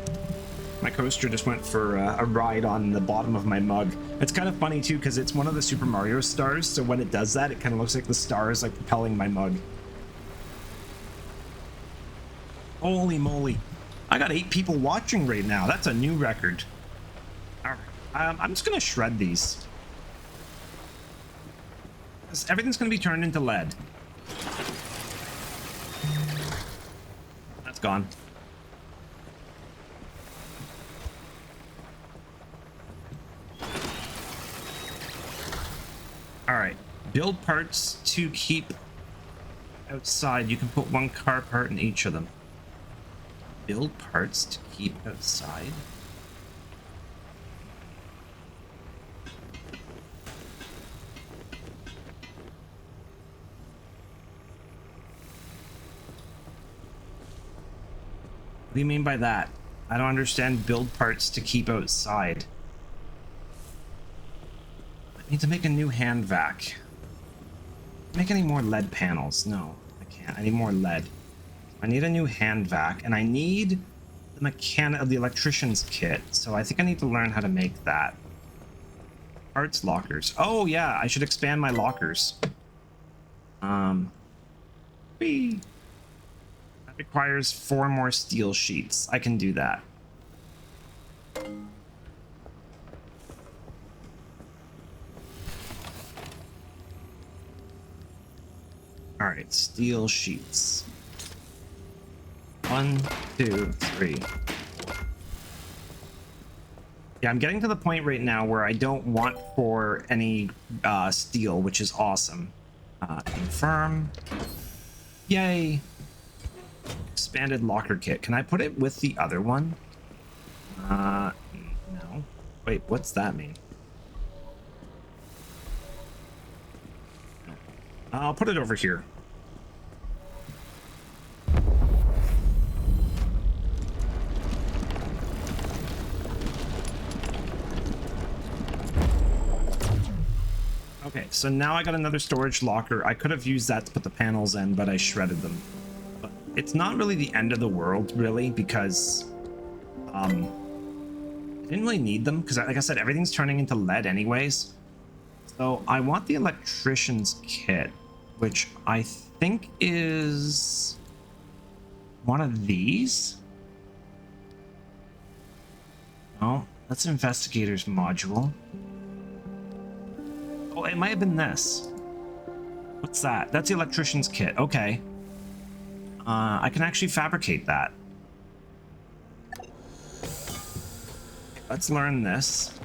My coaster just went for a ride on the bottom of my mug. It's kind of funny too, because it's one of the Super Mario stars, so when it does that, it kind of looks like the star is like propelling my mug. Holy moly. I got 8 people watching right now. That's a new record. Alright, I'm just gonna shred these. Everything's gonna be turned into lead. That's gone. Alright, build parts to keep outside. You can put 1 car part in each of them. Build parts to keep outside? What do you mean by that? I don't understand build parts to keep outside. I need to make a new hand vac. Make any more lead panels? No, I can't. I need more lead. I need a new hand vac, and I need the electrician's kit, so I think I need to learn how to make that. Parts lockers. Oh yeah, I should expand my lockers. Whee! That requires 4 more steel sheets. I can do that. All right, steel sheets. 1, 2, 3. Yeah, I'm getting to the point right now where I don't want for any steel, which is awesome. Confirm. Yay. Expanded locker kit. Can I put it with the other one? No. Wait, what's that mean? I'll put it over here. Okay, so now I got another storage locker. I could have used that to put the panels in, but I shredded them. But it's not really the end of the world, really, because I didn't really need them, because like I said, everything's turning into lead anyways. So I want the electrician's kit, which I think is one of these. Oh, that's investigator's module. Oh, it might have been this. What's that? That's the electrician's kit. Okay. I can actually fabricate that. Let's learn this.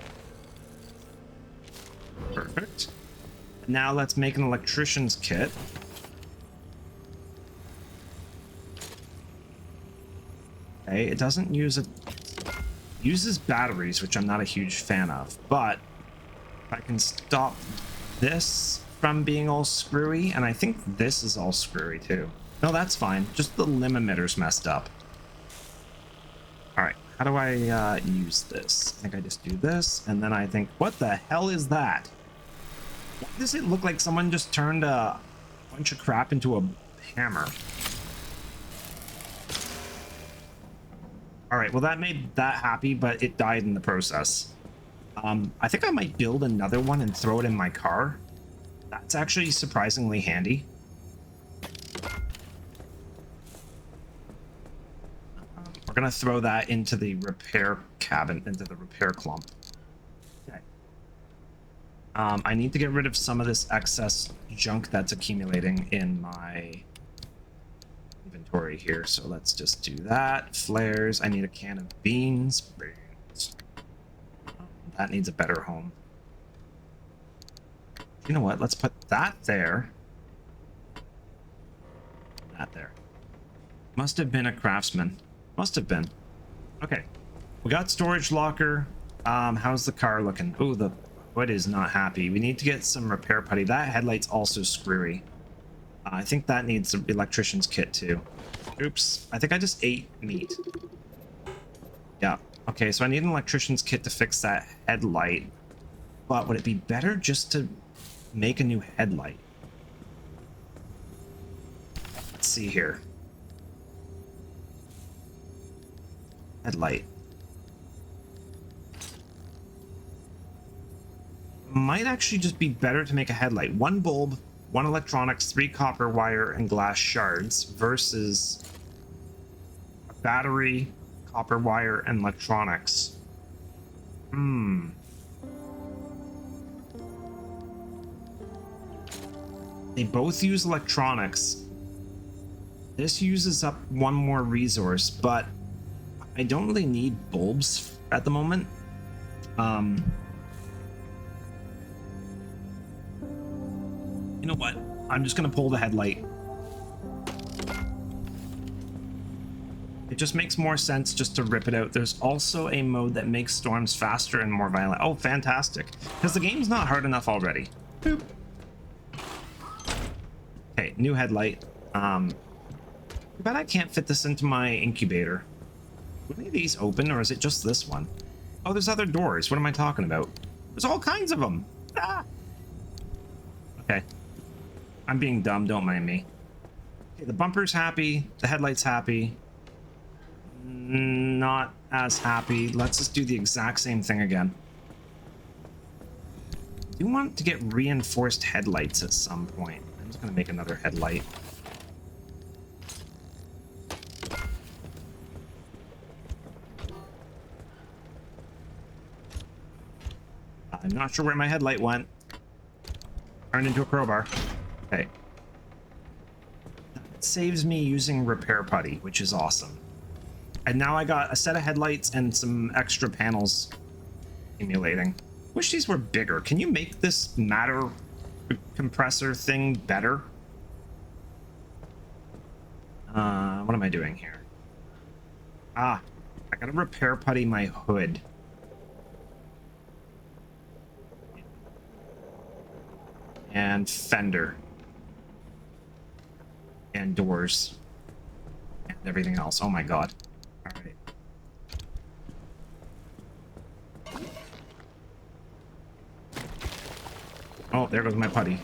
Perfect. Now let's make an electrician's kit. Okay, it doesn't use it. Uses batteries, which I'm not a huge fan of, but I can stop this from being all screwy, and I think this is all screwy too. No, that's fine. Just the limb emitter's messed up. All right, how do I use this? I think I just do this, and then I think, what the hell is that? Why does it look like someone just turned a bunch of crap into a hammer? All right, well, that made that happy, but it died in the process. I think I might build another one and throw it in my car. That's actually surprisingly handy. We're gonna throw that into the repair cabin, into the repair clump. Okay. I need to get rid of some of this excess junk that's accumulating in my inventory here, so let's just do that. Flares. I need a can of beans. That needs a better home. You know what? Let's put that there. That there. Must have been a craftsman. Must have been. Okay. We got storage locker. How's the car looking? Oh, the hood is not happy. We need to get some repair putty. That headlight's also screwy. I think that needs an electrician's kit too. Oops. I think I just ate meat. Yeah. Okay, so I need an electrician's kit to fix that headlight. But would it be better just to make a new headlight? Let's see here. Headlight. Might actually just be better to make a headlight. 1 bulb, 1 electronics, 3 copper wire, and glass shards versus a battery, copper wire, and electronics. They both use electronics. This uses up 1 more resource, but I don't really need bulbs at the moment. You know what? I'm just gonna pull the headlight. It just makes more sense just to rip it out. There's also a mode that makes storms faster and more violent. Oh, fantastic. Because the game's not hard enough already. Boop. Okay, new headlight. Too bad I can't fit this into my incubator. Would any of these open, or is it just this one? Oh, there's other doors. What am I talking about? There's all kinds of them. Ah! Okay. I'm being dumb, don't mind me. Okay, the bumper's happy. The headlight's happy. Not as happy. Let's just do the exact same thing again. I do want to get reinforced headlights at some point. I'm just going to make another headlight. I'm not sure where my headlight went. Turned into a crowbar. Okay. That saves me using repair putty, which is awesome. And now I got a set of headlights and some extra panels accumulating. Wish these were bigger. Can you make this matter compressor thing better? What am I doing here? I gotta repair putty my hood. And fender. And doors. And everything else. Oh my god. Alright. Oh, there goes my putty.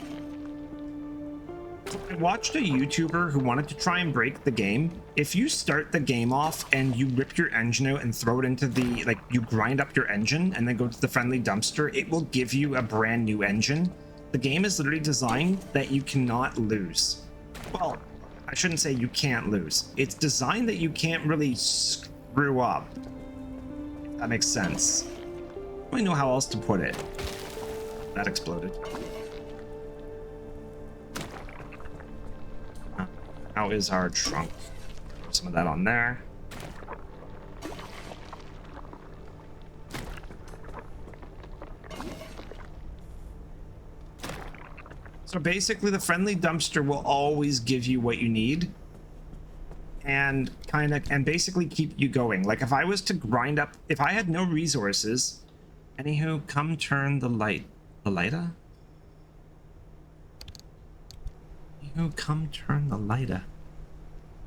I watched a YouTuber who wanted to try and break the game. If you start the game off and you rip your engine out and throw it into the, like, you grind up your engine and then go to the friendly dumpster, it will give you a brand new engine. The game is literally designed that you cannot lose. Well, I shouldn't say you can't lose. It's designed that you can't really screw up. If that makes sense. I don't really know how else to put it. That exploded. How is our trunk? Put some of that on there. So basically the friendly dumpster will always give you what you need and basically keep you going. Like if I was to grind up, if I had no resources, anywho, come turn the lighter? Anywho, come turn the lighter.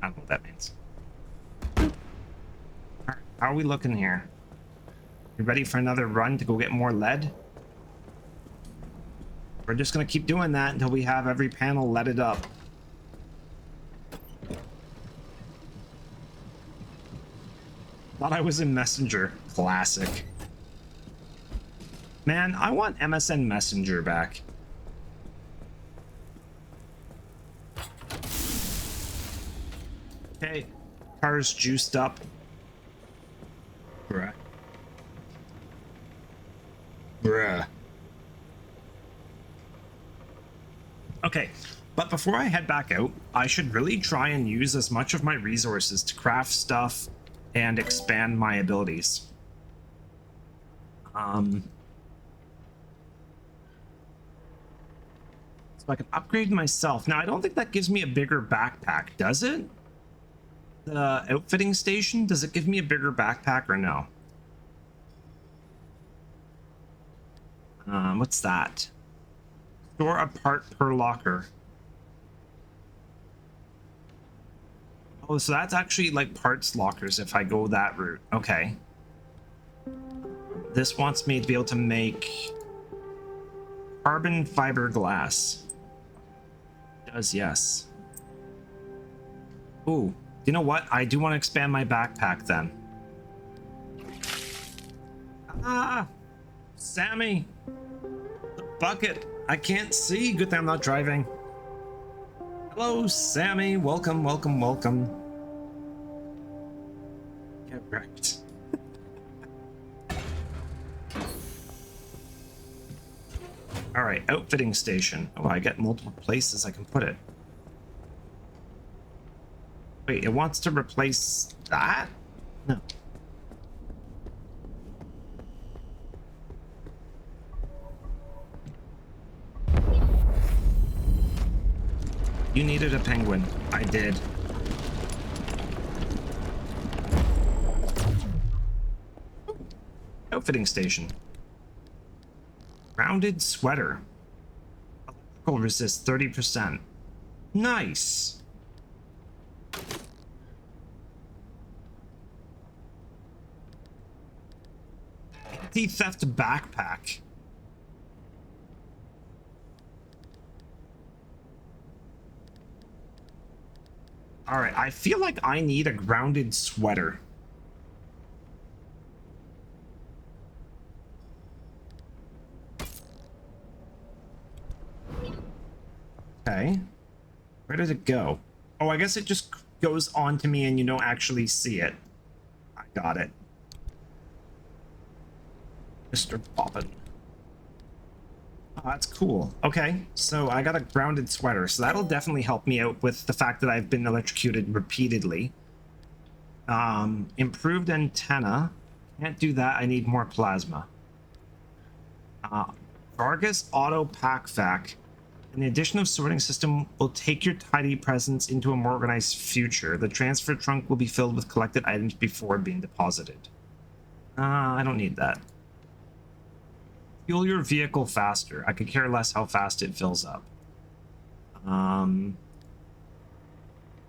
I don't know what that means. Alright, how are we looking here? You ready for another run to go get more lead? We're just gonna keep doing that until we have every panel leaded up. Thought I was in Messenger. Classic. Man, I want MSN Messenger back. Okay, car's juiced up. Bruh. Bruh. Okay, but before I head back out, I should really try and use as much of my resources to craft stuff and expand my abilities. So I can upgrade myself. Now, I don't think that gives me a bigger backpack, does it? The outfitting station, does it give me a bigger backpack or no? What's that? Store a part per locker. Oh, so that's actually like parts lockers if I go that route. Okay. This wants me to be able to make carbon fiberglass. It does, yes. Ooh, you know what? I do want to expand my backpack then. Ah, Sammy, the bucket. I can't see. Good thing I'm not driving. Hello, Sammy. Welcome, welcome, welcome. Get wrecked. All right, outfitting station. Oh, I got multiple places I can put it. Wait, it wants to replace that? No. You needed a penguin. I did. Outfitting station. Rounded sweater. Electrical resist 30%. Nice. Anti-theft backpack. All right, I feel like I need a grounded sweater. Okay. Where does it go? Oh, I guess it just goes on to me and you don't actually see it. I got it. Mr. Poppin. Oh, that's cool. Okay, so I got a grounded sweater, so that'll definitely help me out with the fact that I've been electrocuted repeatedly. Improved antenna. Can't do that. I need more plasma. Vargas auto pack vac. And the addition of sorting system will take your tidy presence into a more organized future. The transfer trunk will be filled with collected items before being deposited. I don't need that. Fuel your vehicle faster. I could care less how fast it fills up.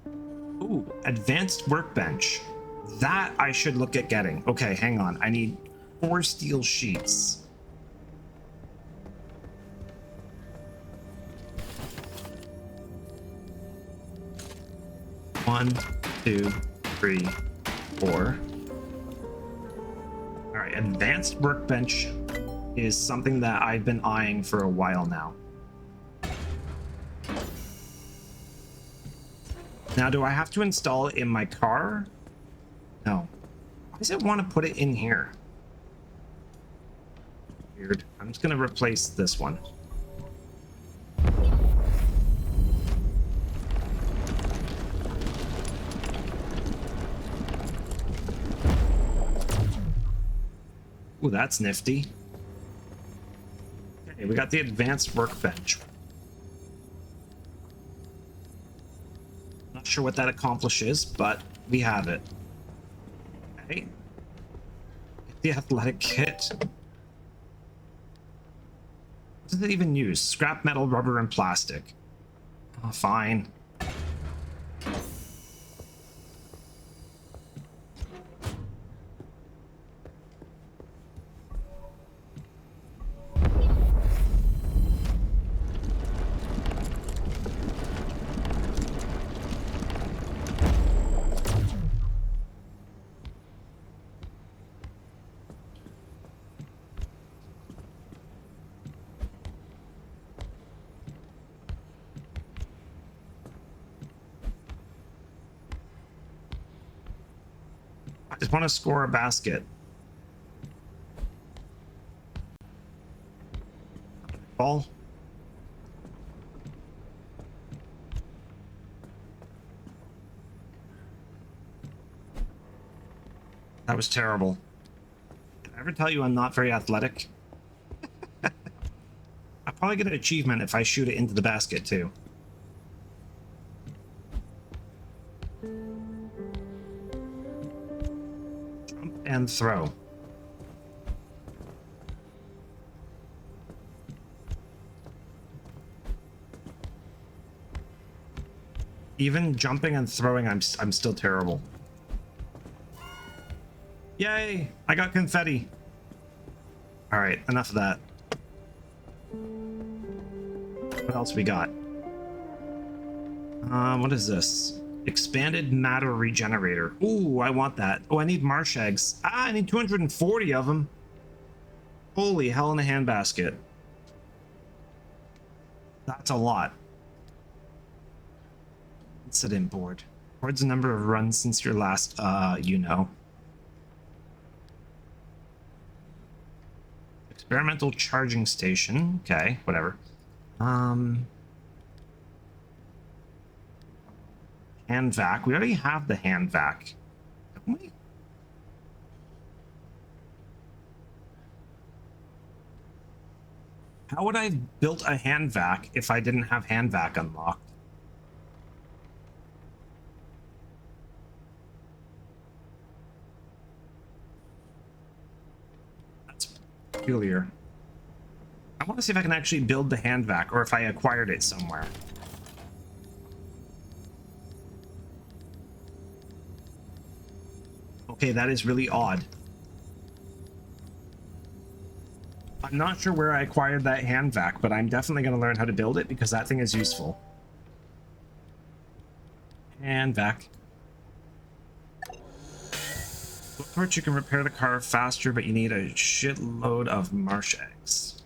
Ooh, advanced workbench. That I should look at getting. Okay, hang on. I need 4 steel sheets. One, 2, 3, 4. All right, advanced workbench is something that I've been eyeing for a while now. Now, do I have to install it in my car? No. Why does it want to put it in here? Weird. I'm just going to replace this one. Ooh, that's nifty. Okay, we got the advanced workbench. Not sure what that accomplishes, but we have it. Okay. Get the athletic kit. What does it even use? Scrap metal, rubber, and plastic. Oh, fine. I just want to score a basket. Ball. That was terrible. Did I ever tell you I'm not very athletic? I'll probably get an achievement if I shoot it into the basket too. Jump and throw. Even jumping and throwing, I'm still terrible. Yay! I got confetti. All right, enough of that. What else we got? What is this? Expanded matter regenerator. Ooh, I want that. Oh, I need marsh eggs. Ah, I need 240 of them. Holy hell in a handbasket. That's a lot. Incident board. Records the number of runs since your last, you know. Experimental charging station. Okay, whatever. Hand vac. We already have the hand vac. Don't we? How would I have built a hand vac if I didn't have hand vac unlocked? That's peculiar. I want to see if I can actually build the hand vac or if I acquired it somewhere. Okay, that is really odd. I'm not sure where I acquired that hand vac, but I'm definitely going to learn how to build it because that thing is useful. Hand vac. Of course, you can repair the car faster, but you need a shitload of marsh eggs.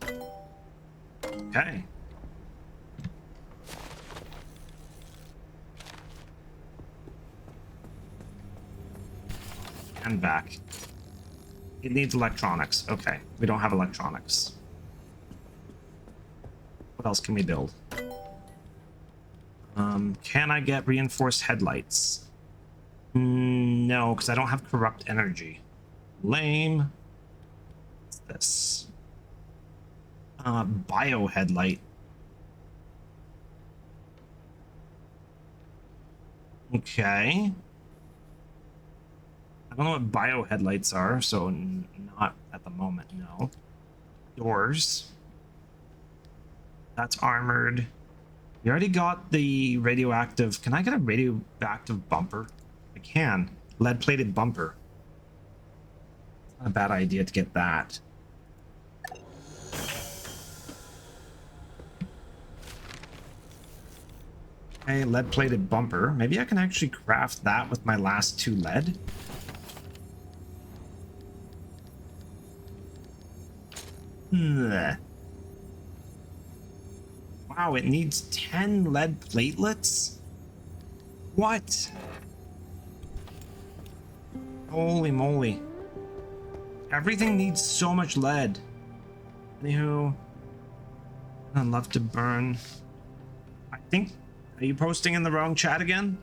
Okay. And back. It needs electronics. Okay, we don't have electronics. What else can we build? Can I get reinforced headlights? No, because I don't have corrupt energy. Lame. What's this? Bio headlight. Okay. I don't know what bio headlights are, so not at the moment, no. Doors. That's armored. You already got the radioactive. Can I get a radioactive bumper? I can. Lead-plated bumper. Not a bad idea to get that. Okay, lead-plated bumper. Maybe I can actually craft that with my last 2 lead. Ugh. Wow, it needs 10 lead platelets? What? Holy moly. Everything needs so much lead. Anywho, I'd love to burn. I think, are you posting in the wrong chat again?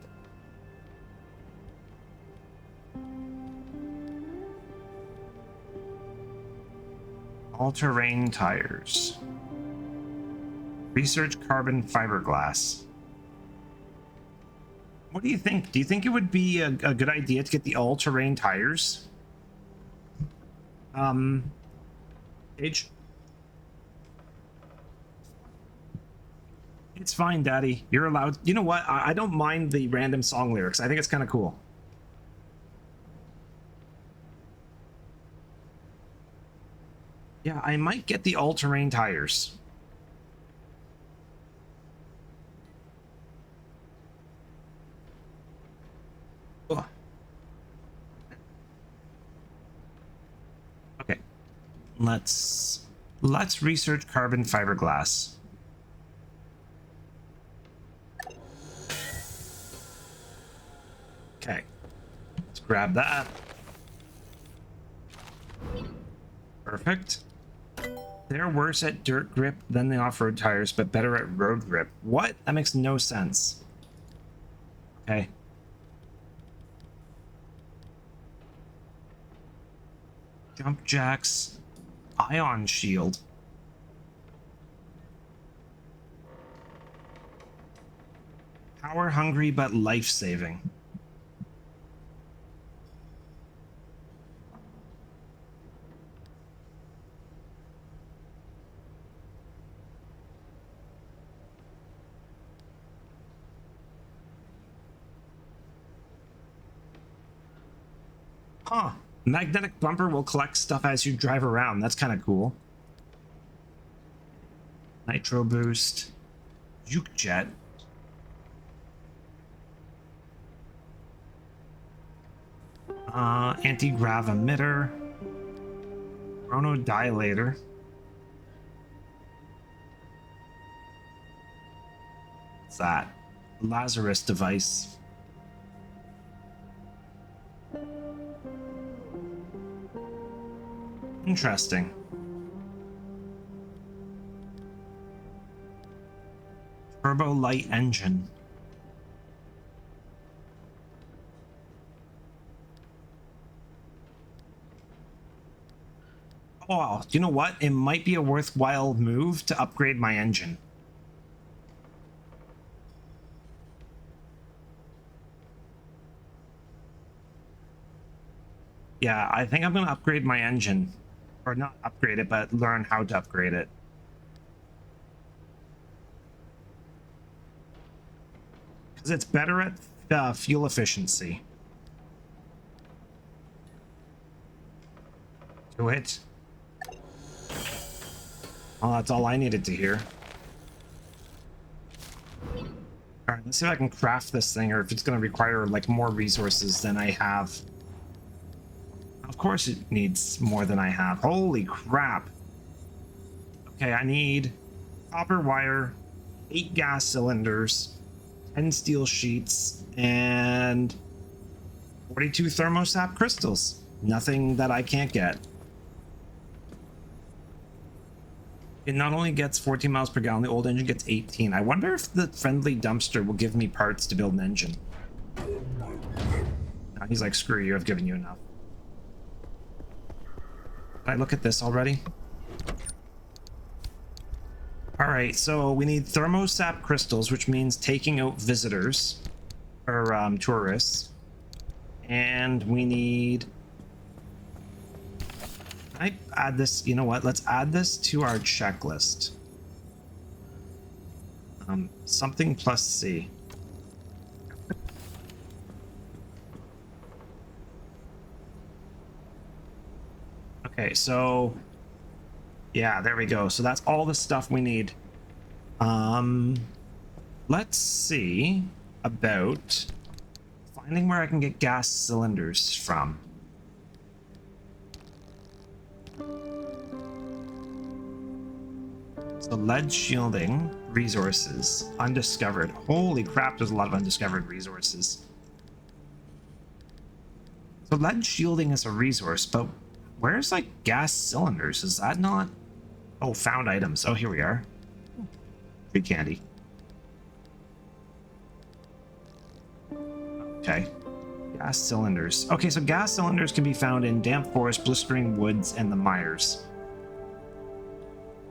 All-terrain tires. Research carbon fiberglass. What do you think? Do you think it would be a good idea to get the all-terrain tires? Beige. It's fine, Daddy. You're allowed. You know what? I don't mind the random song lyrics. I think it's kind of cool. Yeah, I might get the all-terrain tires. Ugh. Okay. Let's research carbon fiberglass. Okay. Let's grab that. Perfect. They're worse at dirt grip than the off-road tires, but better at road grip. What? That makes no sense. Okay. Jump jacks. Ion shield. Power hungry, but life-saving. Huh. Magnetic bumper will collect stuff as you drive around. That's kind of cool. Nitro boost. Juke jet. Anti-grav emitter. Chronodilator. What's that? Lazarus device. Interesting. Turbo light engine. Oh, you know what? It might be a worthwhile move to upgrade my engine. Yeah, I think I'm going to upgrade my engine. Or not upgrade it, but learn how to upgrade it. Because it's better at fuel efficiency. Do it. Well, that's all I needed to hear. Alright, let's see if I can craft this thing, or if it's going to require, like, more resources than I have. Of course it needs more than I have. Holy crap. Okay, I need copper wire, 8 gas cylinders, 10 steel sheets, and 42 thermosap crystals. Nothing that I can't get. It not only gets 14 miles per gallon, the old engine gets 18. I wonder if the friendly dumpster will give me parts to build an engine. Now he's like, screw you, I've given you enough. Did I look at this already? All right, so we need thermosap crystals, which means taking out visitors or tourists. And we need... I add this, you know what? Let's add this to our checklist. Something plus C. Okay, so yeah, there we go. So that's all the stuff we need. Let's see about finding where I can get gas cylinders from. So lead shielding resources undiscovered. Holy crap, there's a lot of undiscovered resources. So lead shielding is a resource, but where's like gas cylinders? Is that not? Oh, found items. Oh, here we are. Free candy. Okay. Gas cylinders. Okay, so gas cylinders can be found in damp forest, blistering woods, and the mires.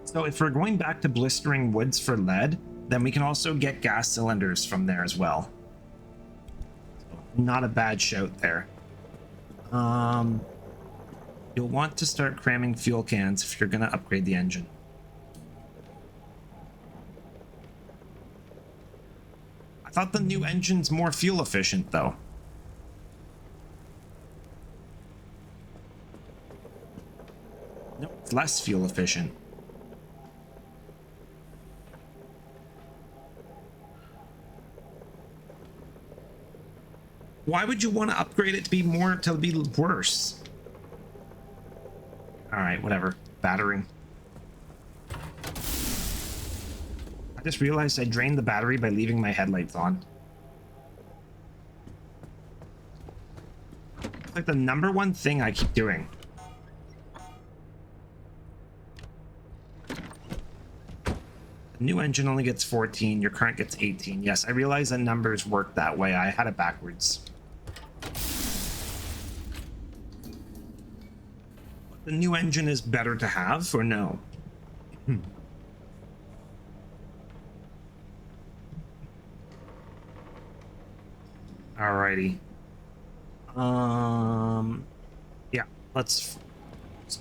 So if we're going back to blistering woods for lead, then we can also get gas cylinders from there as well. So not a bad shout there. You'll want to start cramming fuel cans if you're going to upgrade the engine. I thought the new engine's more fuel efficient, though. No, it's less fuel efficient. Why would you want to upgrade it to be worse? All right, whatever. Battering. I just realized I drained the battery by leaving my headlights on. It's like the #1 thing I keep doing. The new engine only gets 14, your current gets 18. Yes, I realize that numbers work that way. I had it backwards. The new engine is better to have, or no? Alrighty. Yeah, let's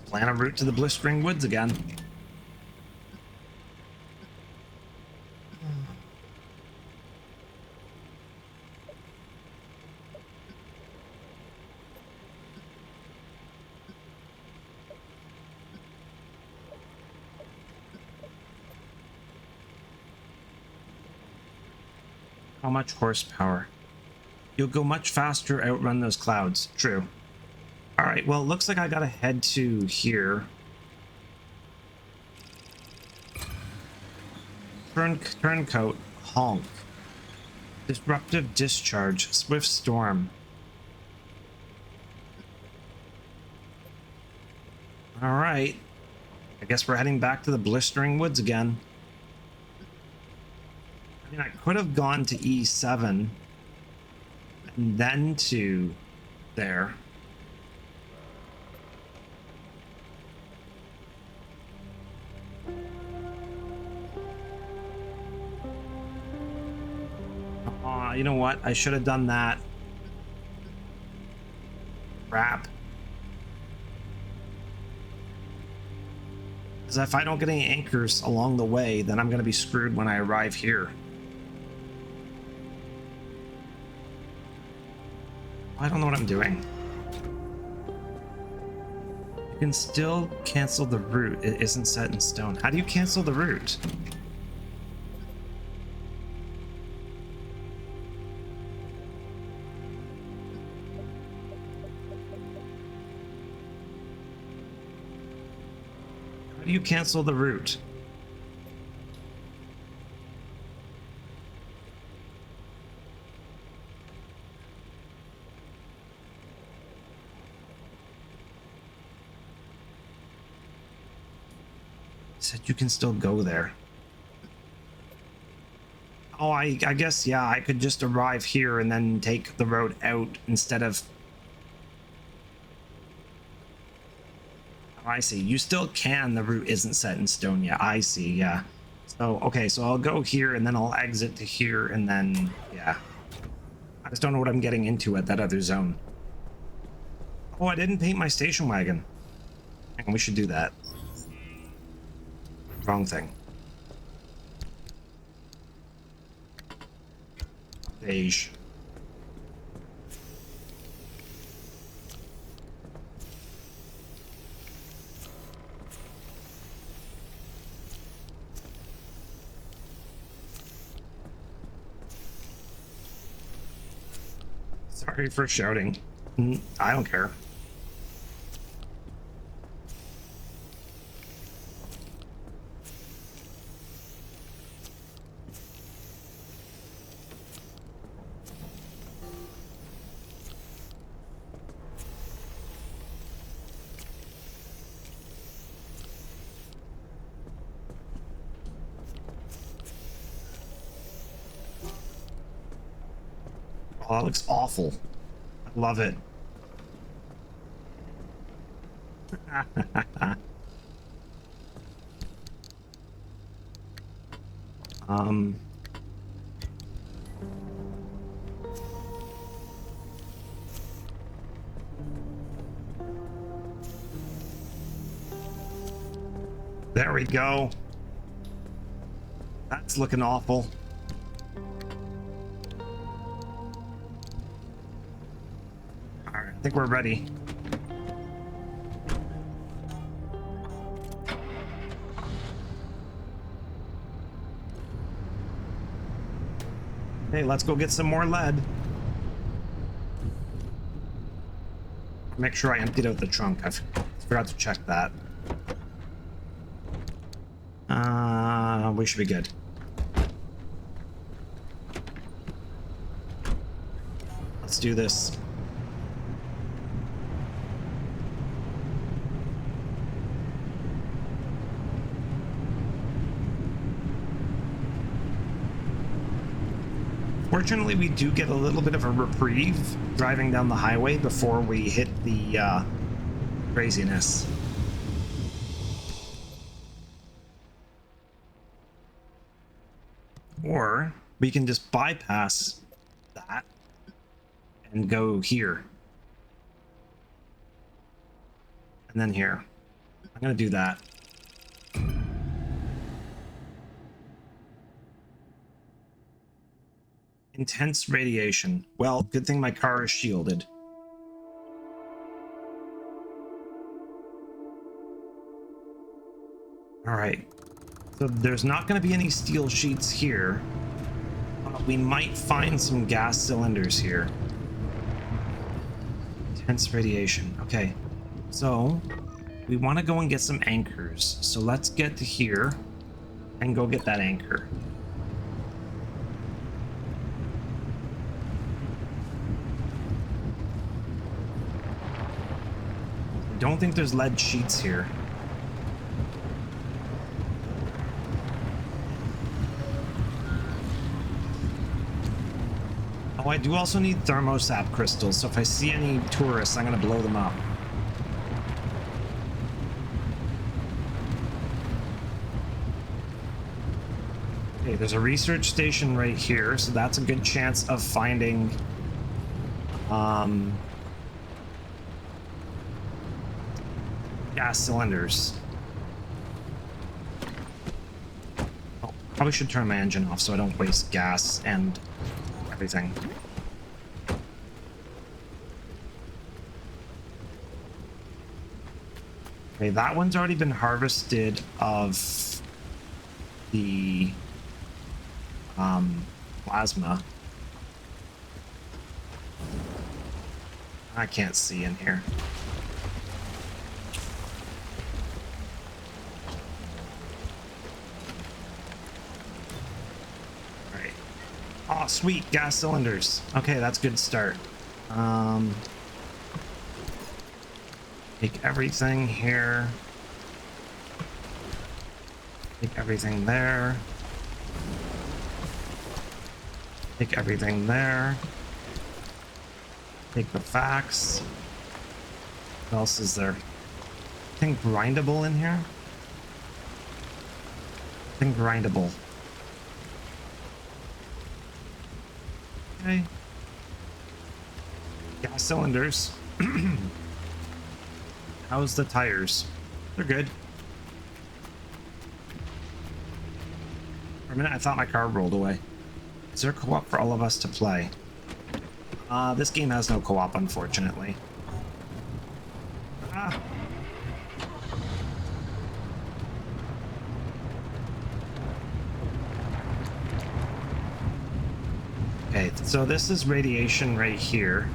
plan a route to the blistering woods again. How much horsepower? You'll go much faster, outrun those clouds. True. All right, well, it looks like I gotta head to here. Turncoat, honk. Disruptive discharge, swift storm. All right. I guess we're heading back to the blistering woods again. I mean, I could have gone to E7 and then to there. You know what? I should have done that. Crap. Because if I don't get any anchors along the way, then I'm going to be screwed when I arrive here. I don't know what I'm doing. You can still cancel the route. It isn't set in stone. How do you cancel the route? How do you cancel the route? said you can still go there. Oh, I guess, yeah, I could just arrive here and then take the road out instead of... Oh, I see. You still can. The route isn't set in stone yet. I see, yeah. So, okay, so I'll go here and then I'll exit to here and then, yeah. I just don't know what I'm getting into at that other zone. Oh, I didn't paint my station wagon. Hang on, we should do that. Wrong thing. Beige. Sorry for shouting. I don't care. Oh, that looks awful. I love it. um There we go. That's looking awful. All right, I think we're ready. Hey, let's go get some more lead. Make sure I emptied out the trunk. I forgot to check that. We should be good. Let's do this. Fortunately, we do get a little bit of a reprieve driving down the highway before we hit the craziness. Or we can just bypass that and go here. And then here. I'm gonna do that. Intense radiation. Well, good thing my car is shielded. All right. So there's not going to be any steel sheets here. We might find some gas cylinders here. Intense radiation. Okay. So we want to go and get some anchors. So let's get to here and go get that anchor. I don't think there's lead sheets here. Oh, I do also need thermosap crystals, so if I see any tourists, I'm gonna blow them up. Okay, there's a research station right here, so that's a good chance of finding gas cylinders. Oh, probably should turn my engine off so I don't waste gas and everything. Okay, that one's already been harvested of the plasma. I can't see in here. Oh, sweet, gas cylinders. Okay, that's a good start. Take everything here. Take everything there. Take everything there. Take the facts. What else is there? Anything grindable in here? Anything grindable. Okay. Gas cylinders. How's the tires? They're good. For a minute, I thought my car rolled away. Is there co-op for all of us to play? This game has no co-op, unfortunately. Ah. Okay, so this is radiation right here.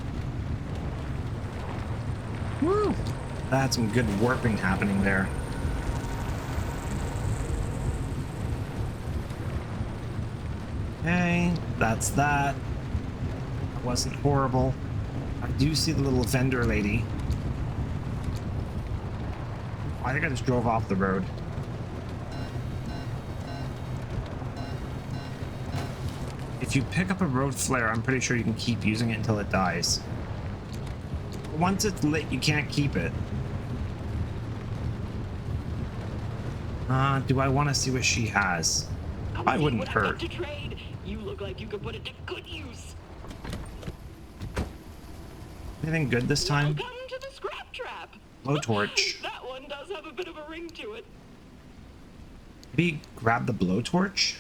Woo! That's some good warping happening there. Okay, that's that. That wasn't horrible. I do see the little vendor lady. I think I just drove off the road. If you pick up a road flare, I'm pretty sure you can keep using it until it dies. Once it's lit, you can't keep it. Do I want to see what she has? I wouldn't hurt. To trade. You look like you could put it to good use. Anything good this time? Welcome to the scrap trap. Blowtorch. That one does have a bit of a ring to it. Maybe grab the blowtorch?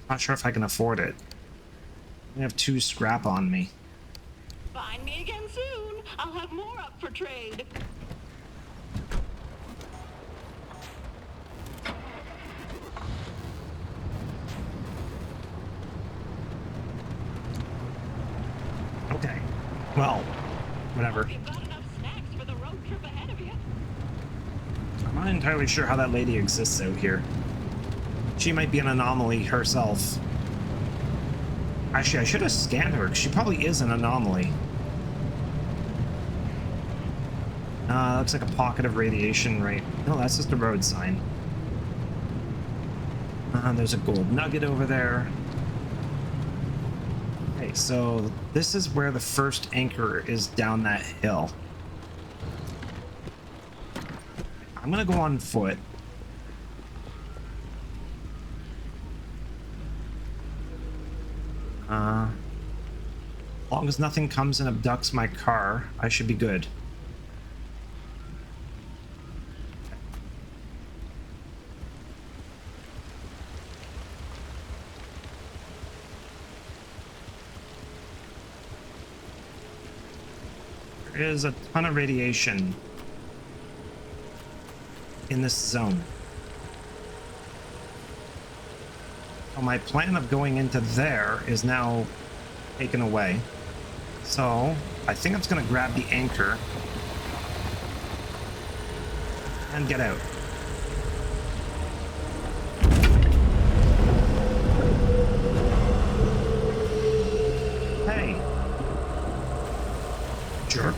Not sure if I can afford it. I have 2 scrap on me. Find me again soon. I'll have more up for trade. Okay. Well, whatever. You've got enough snacks for the road trip ahead of you. I'm not entirely sure how that lady exists out here. She might be an anomaly herself. Actually, I should have scanned her, 'cause she probably is an anomaly. Looks like a pocket of radiation right... No, that's just a road sign. There's a gold nugget over there. Okay, so this is where the first anchor is down that hill. I'm gonna go on foot. As long as nothing comes and abducts my car, I should be good. There is a ton of radiation in this zone. So my plan of going into there is now taken away. So I think I'm just gonna grab the anchor and get out. Hey, jerk.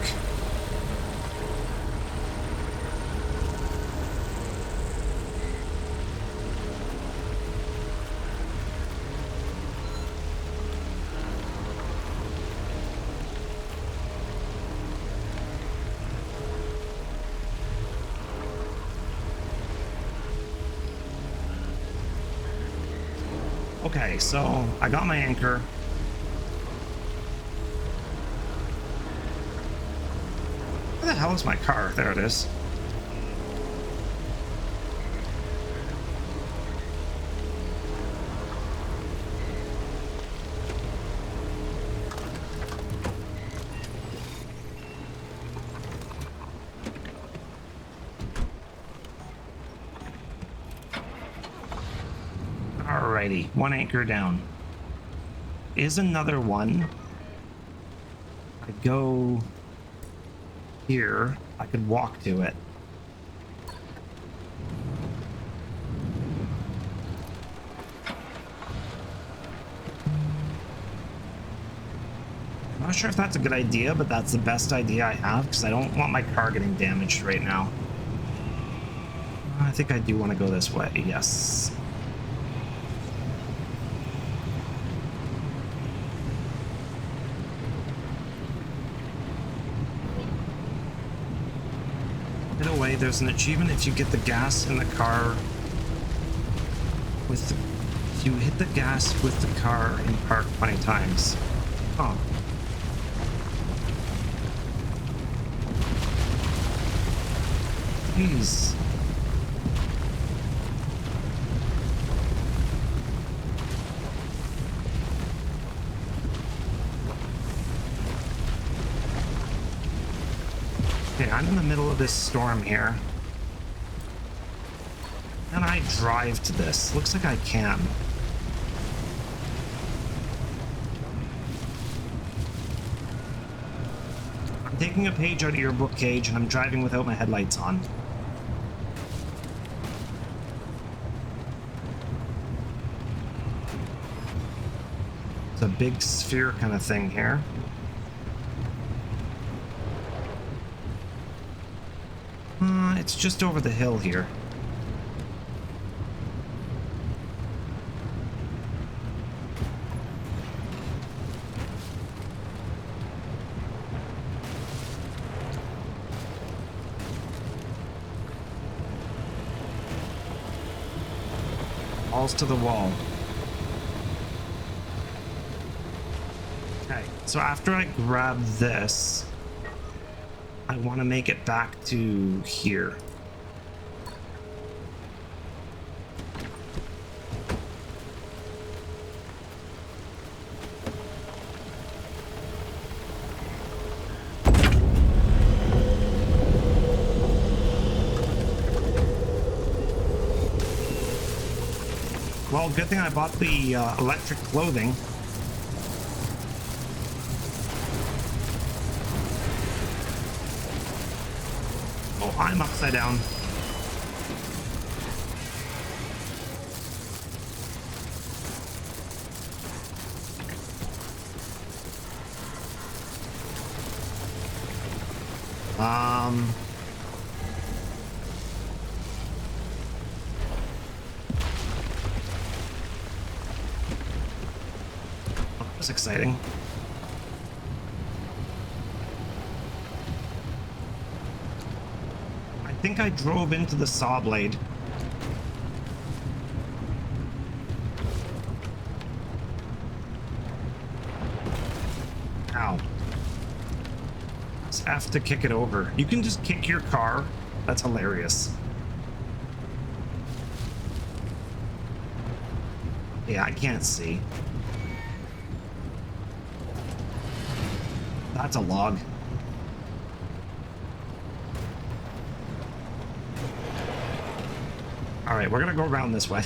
Okay, so I got my anchor. Where the hell is my car? There it is. Alrighty, 1 anchor down. Is another one. I go here. I could walk to it. I'm not sure if that's a good idea, but that's the best idea I have because I don't want my car getting damaged right now. I think I do want to go this way, yes. In a way, there's an achievement if you get the gas in the car with the, if you hit the gas with the car in park 20 times. Oh. Jeez. Okay, I'm in the middle of this storm here. Can I drive to this? Looks like I can. I'm taking a page out of your book, Cage, and I'm driving without my headlights on. It's a big sphere kind of thing here. It's just over the hill here. Balls to the wall. Okay, so after I grab this, I want to make it back to here. Well, good thing I bought the electric clothing. Oh, I'm upside down. Oh, that was exciting. I think I drove into the saw blade. Ow. Just have to kick it over. You can just kick your car. That's hilarious. Yeah, I can't see. That's a log. All right, we're gonna go around this way.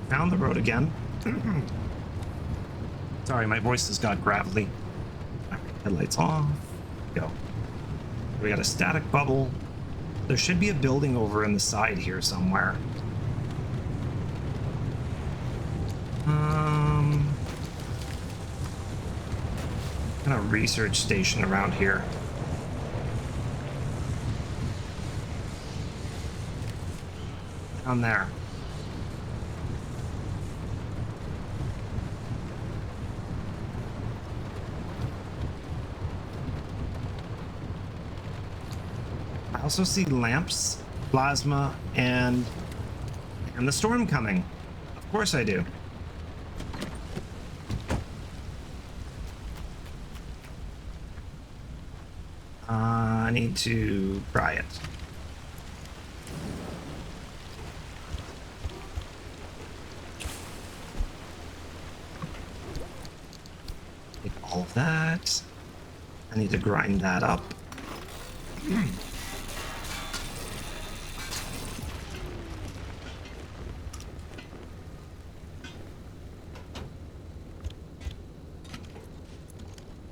Found the road again. Sorry, my voice has got gravelly. All right, headlights off. Go. We got a static bubble. There should be a building over in the side here somewhere. Kind of research station around here. Down there. I also see lamps, plasma, and the storm coming. Of course I do. I need to pry it. Take all of that. I need to grind that up.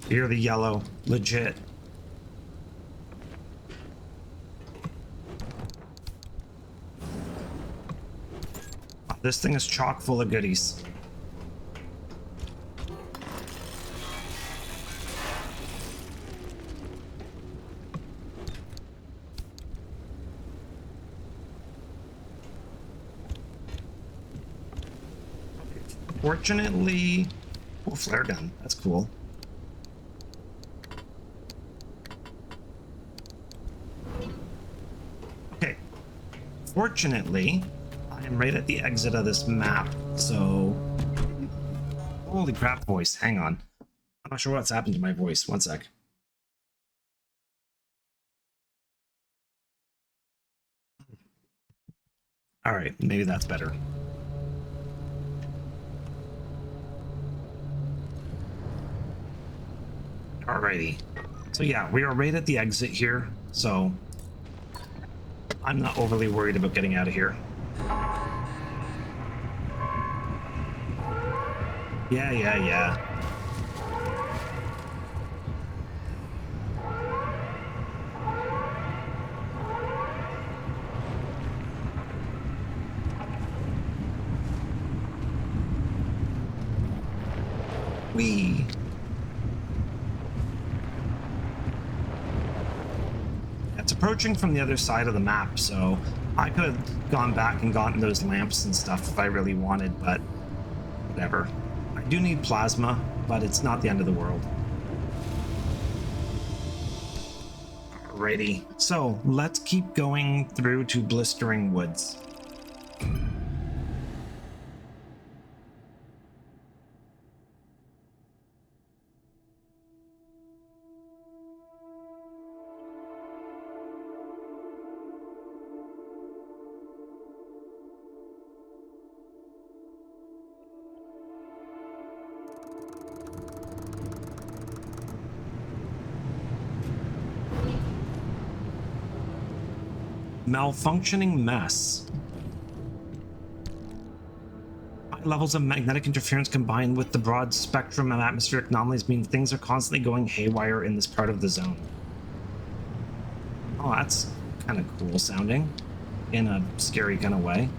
You're the yellow, legit. This thing is chock full of goodies. Fortunately, oh, flare gun. That's cool. Okay. Fortunately, I am right at the exit of this map, so... Holy crap, voice. Hang on. I'm not sure what's happened to my voice. One sec. All right, maybe that's better. Alrighty. So yeah, we are right at the exit here, so I'm not overly worried about getting out of here. Yeah. Whee! It's approaching from the other side of the map, so I could have gone back and gotten those lamps and stuff if I really wanted, but whatever. I do need plasma, but it's not the end of the world. Alrighty, so let's keep going through to Blistering Woods. Malfunctioning mess. High levels of magnetic interference combined with the broad spectrum of atmospheric anomalies mean things are constantly going haywire in this part of the zone. Oh, that's kind of cool sounding in a scary kind of way.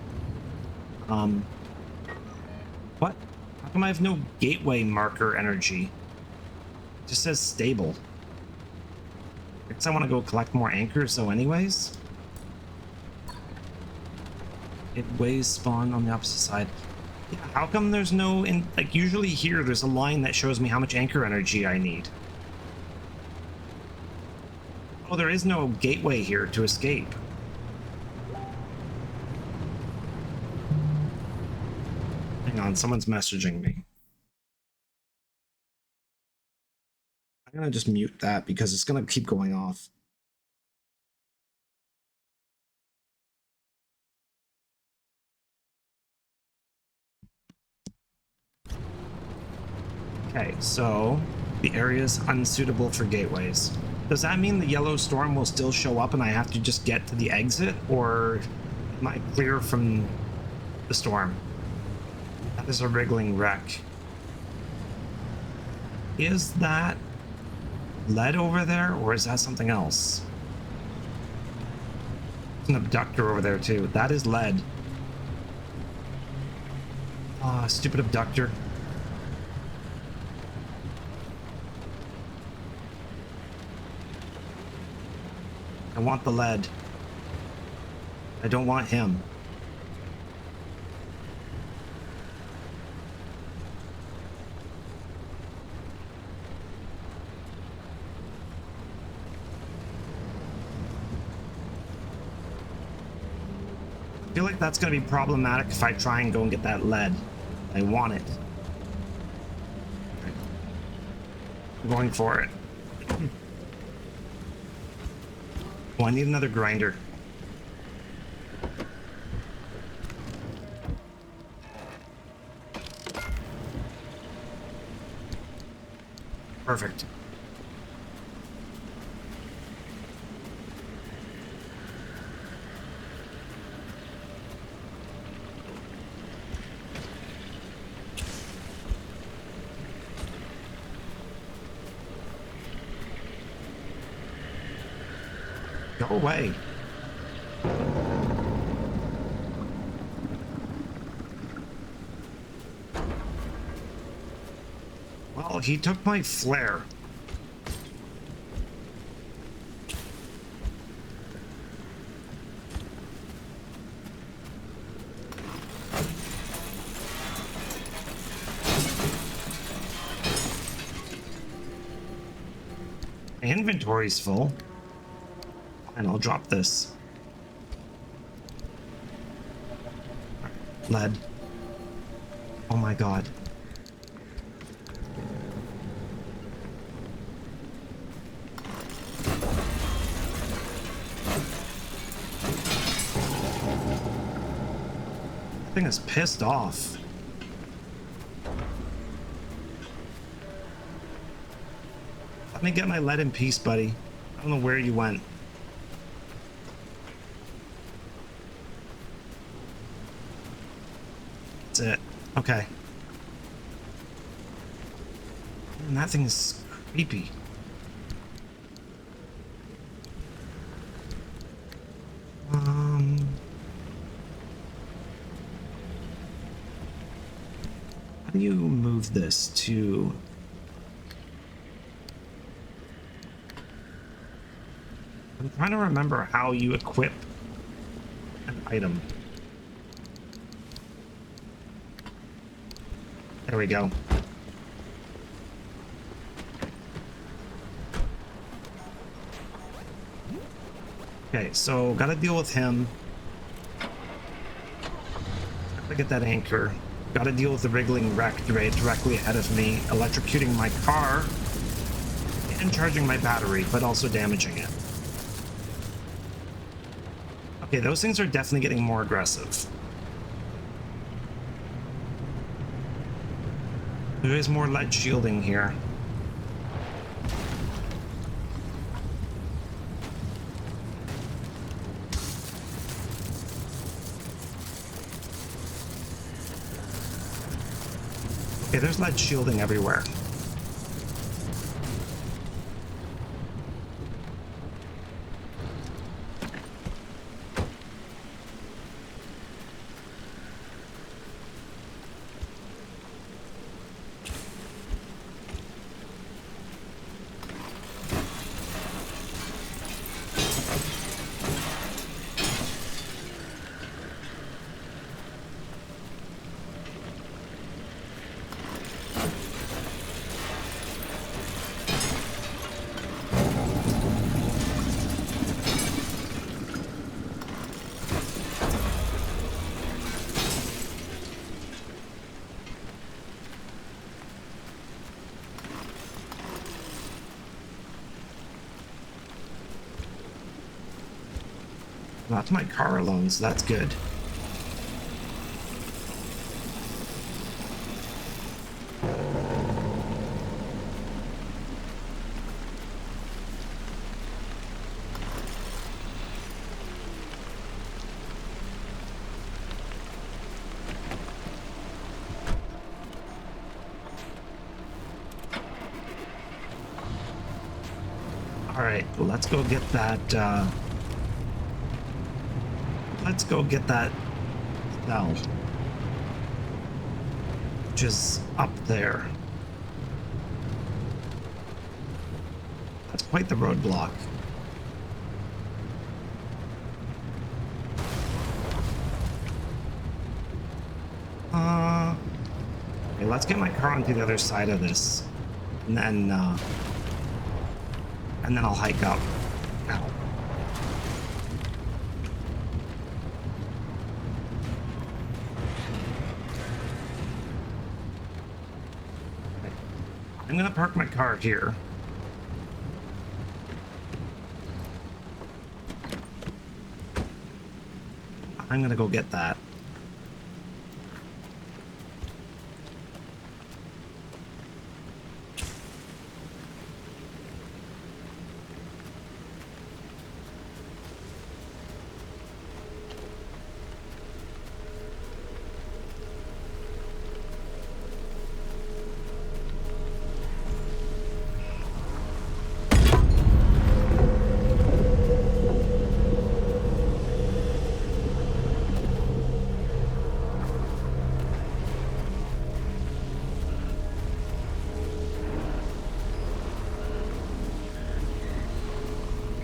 What? How come I have no gateway marker energy? It just says stable. I guess I want to go collect more anchors, so anyways. It weighs spawn on the opposite side. Yeah, how come there's no, like usually here there's a line that shows me how much anchor energy I need. Oh, there is no gateway here to escape. Hang on, someone's messaging me. I'm gonna just mute that because it's gonna keep going off. Okay, so the area is unsuitable for gateways. Does that mean the yellow storm will still show up and I have to just get to the exit, or am I clear from the storm? That is a wriggling wreck. Is that lead over there, or is that something else? There's an abductor over there too. That is lead. Ah, stupid abductor. I want the lead. I don't want him. I feel like that's going to be problematic if I try and go and get that lead. I want it. I'm going for it. Oh, I need another grinder. Perfect. Go away. Well, he took my flare. My inventory's full. And I'll drop this. Lead. Oh my god. That thing is pissed off. Let me get my lead in peace, buddy. I don't know where you went. That's it. Okay. Man, that thing is creepy. How do you move this to... I'm trying to remember how you equip an item. There we go. Okay, so gotta deal with him. Gotta get that anchor. Gotta deal with the wriggling wreck directly ahead of me, electrocuting my car and charging my battery, but also damaging it. Okay, those things are definitely getting more aggressive. There is more lead shielding here. Okay, there's lead shielding everywhere. Not my car alone, so that's good. All right, well, let's go get that. Let's go get that cell, which is up there. That's quite the roadblock. Okay, let's get my car onto the other side of this, and then I'll hike up. Ow. I'm gonna park my car here. I'm gonna go get that.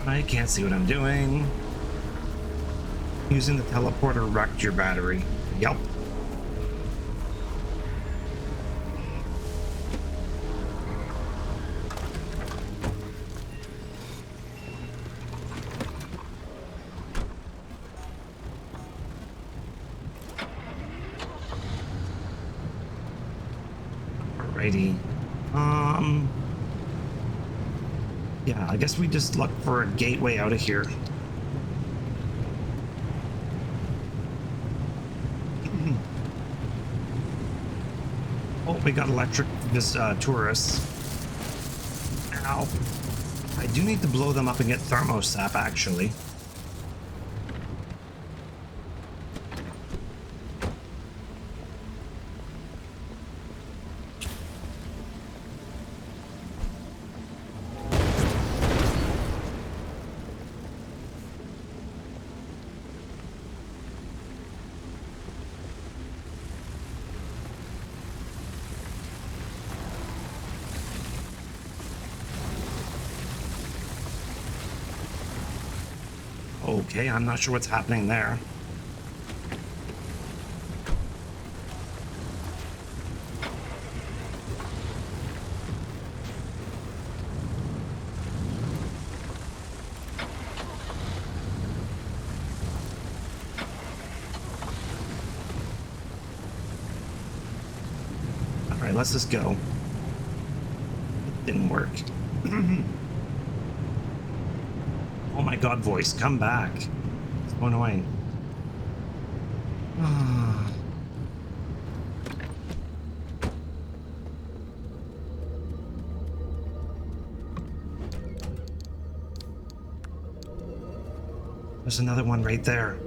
I can't see what I'm doing. Using the teleporter wrecked your battery. Yup. Alrighty. Yeah, I guess we just look for a gateway out of here. Oh, we got electric tourists. Ow. I do need to blow them up and get thermosap, actually. Okay, I'm not sure what's happening there. All right, let's just go. It didn't work. Oh my god, voice, come back. It's so annoying. There's another one right there.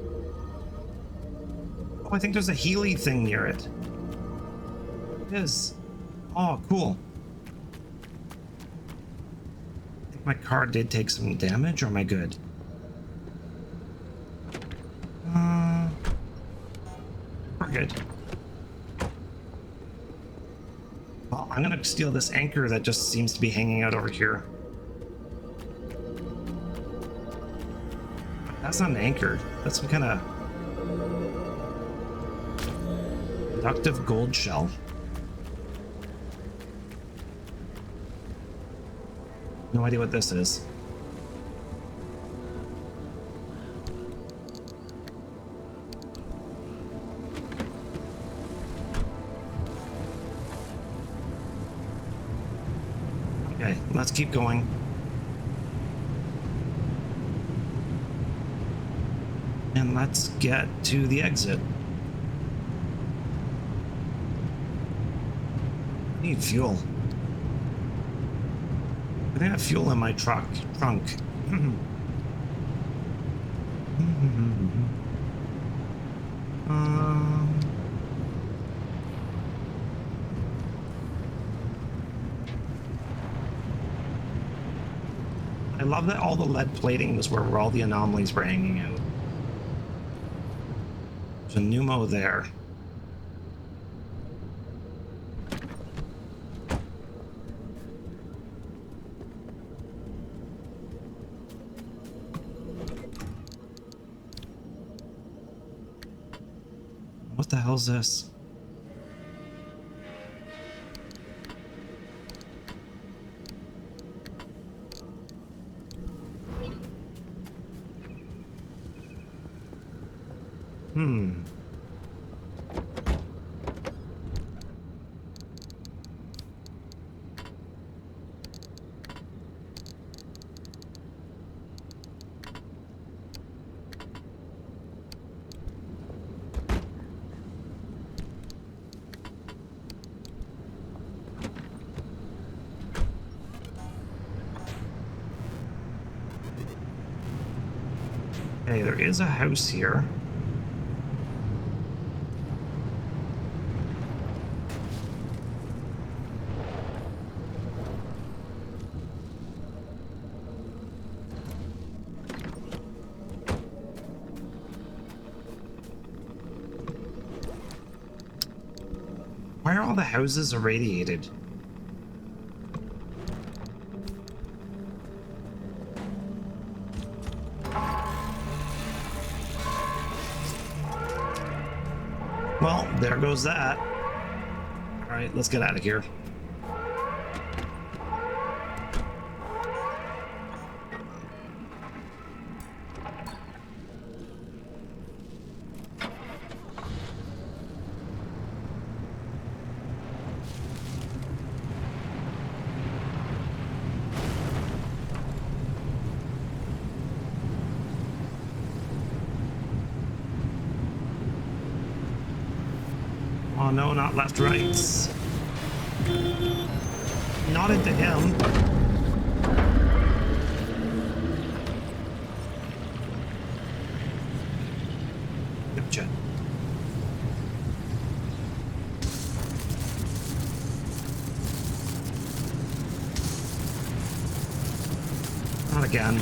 Oh, I think there's a Healy thing near it. It is. Oh, cool. My car did take some damage, or am I good? We're good. Well, I'm gonna steal this anchor that just seems to be hanging out over here. That's not an anchor. That's some kind of productive gold shell. No idea what this is. Okay, let's keep going. And let's get to the exit. I need fuel. I have fuel in my trunk. I love that all the lead plating was where all the anomalies were hanging out. There's a pneumo there. What the hell's this? Okay, there is a house here. Why are all the houses irradiated? there goes that. All right, let's get out of here. Oh no, not left, rights. Not into him. Gotcha. Not again.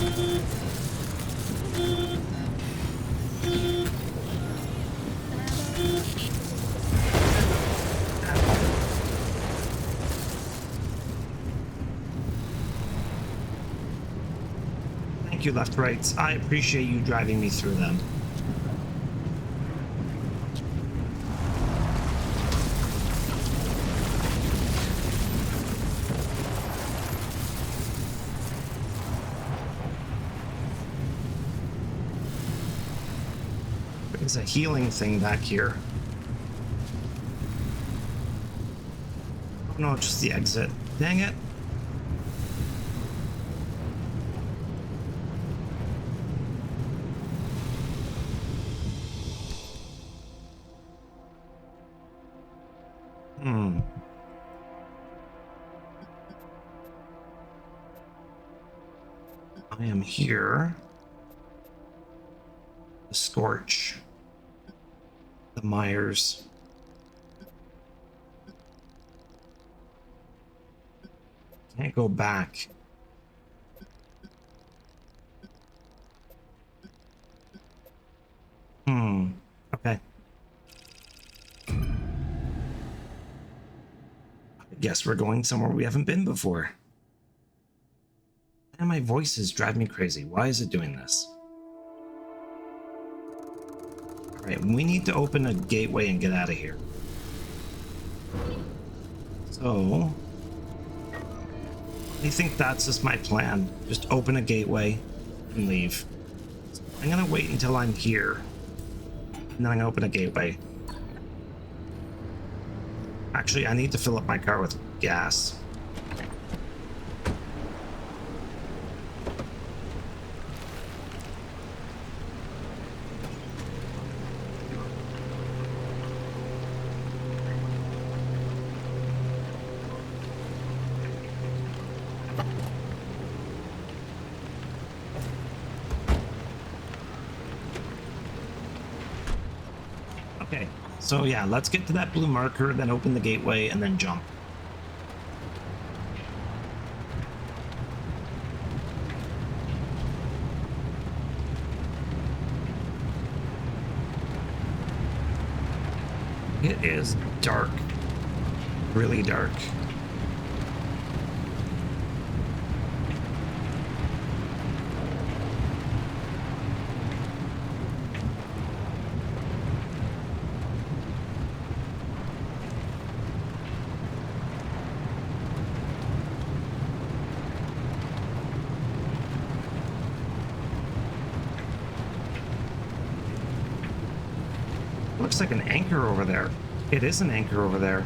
Thank you, left rights. I appreciate you driving me through them. There's a healing thing back here. Oh no, just the exit. Dang it. I am here. The Scorch. The Myers. Can't go back. Okay. I guess we're going somewhere we haven't been before. And my voice is driving me crazy. Why is it doing this? Alright, we need to open a gateway and get out of here. So, I think that's just my plan. Just open a gateway and leave. So I'm gonna wait until I'm here. And then I'm gonna open a gateway. Actually, I need to fill up my car with gas. Okay, so yeah, let's get to that blue marker, then open the gateway, and then jump. It is dark. Really dark. Looks like an anchor over there. It is an anchor over there.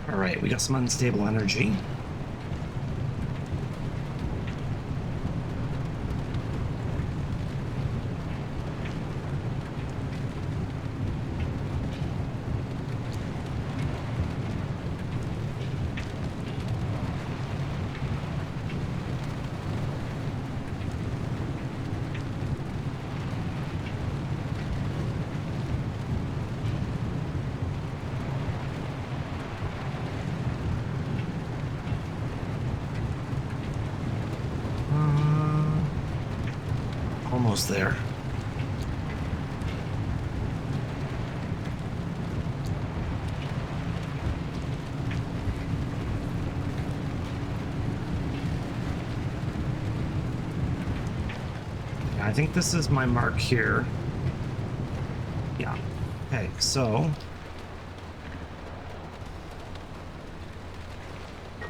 Alright, we got some unstable energy. almost there. Yeah, I think this is my mark here. Yeah. Okay, so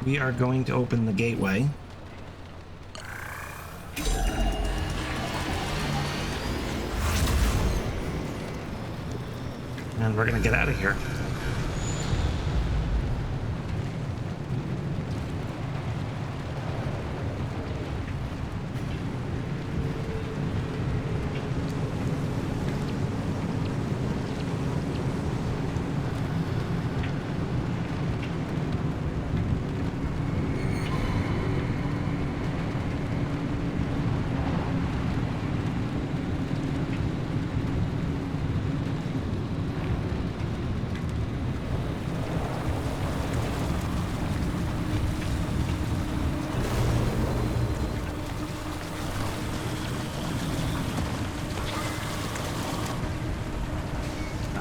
we are going to open the gateway. And we're gonna get out of here.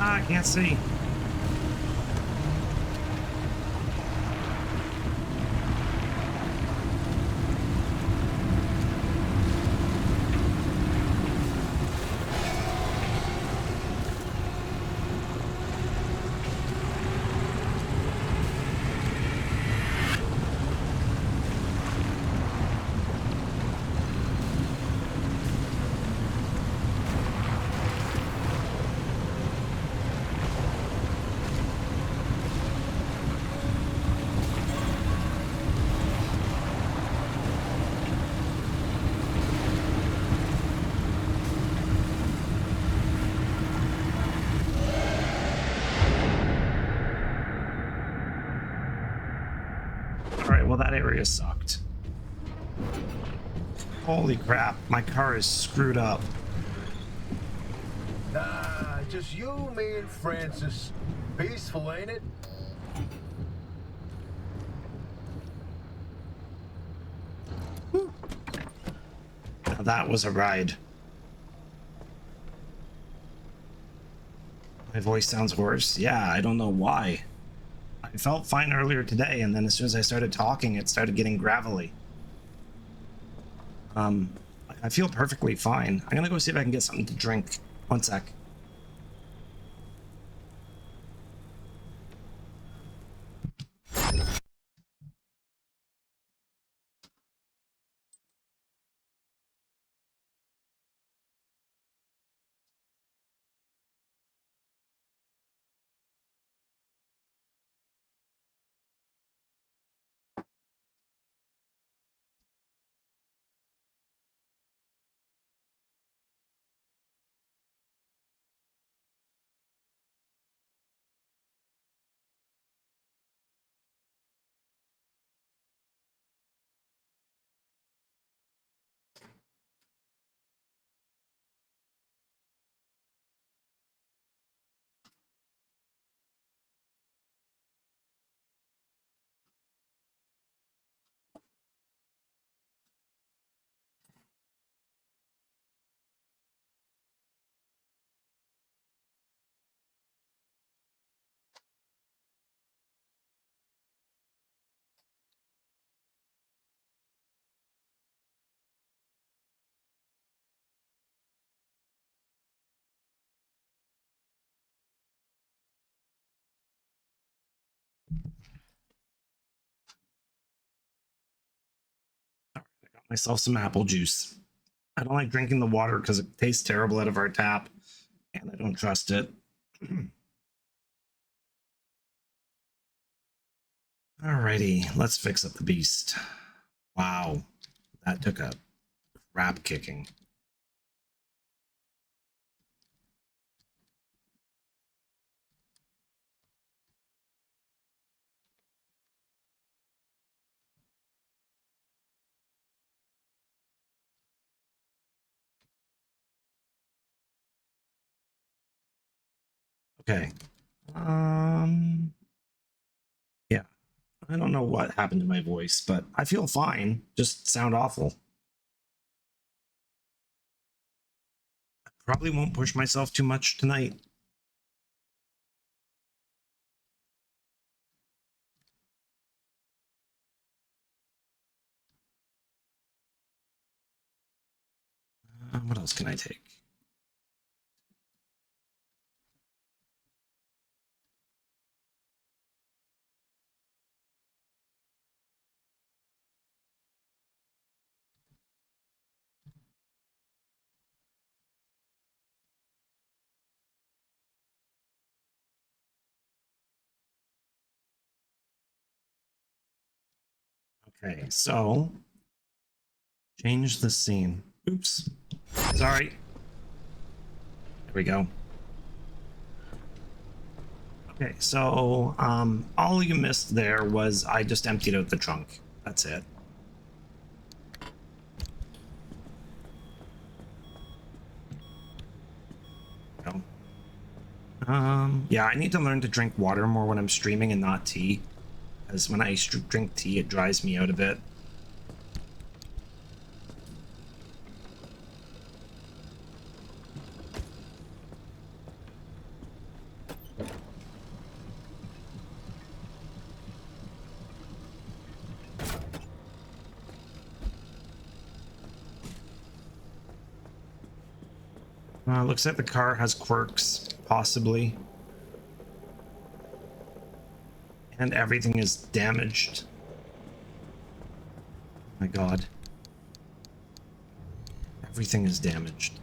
Ah, I can't see. Alright, well that area sucked. Holy crap, my car is screwed up. Nah, just you, me, and Francis. Peaceful, ain't it? Now that was a ride. My voice sounds worse. Yeah, I don't know why. I felt fine earlier today, and then as soon as I started talking, it started getting gravelly. I feel perfectly fine. I'm gonna go see if I can get something to drink. One sec. All right, I got myself some apple juice. I don't like drinking the water because it tastes terrible out of our tap, and I don't trust it. Alrighty, let's fix up the beast. Wow, that took a crap kicking. Okay. Yeah. I don't know what happened to my voice, but I feel fine. Just sound awful. Probably won't push myself too much tonight. What else can I take? Okay, so change the scene. Oops. Sorry. There we go. Okay, so all you missed there was I just emptied out the trunk. That's it. No. Yeah, I need to learn to drink water more when I'm streaming and not tea. Because when I drink tea, it dries me out a bit. Looks like the car has quirks, possibly. And everything is damaged. Oh my god. Everything is damaged.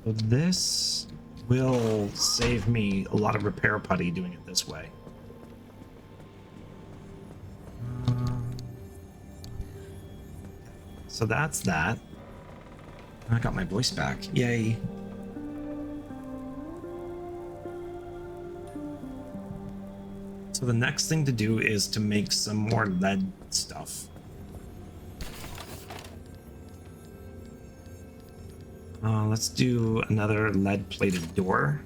So this will save me a lot of repair putty doing it this way. So that's that. I got my voice back. Yay. So the next thing to do is to make some more lead stuff. Let's do another lead plated door.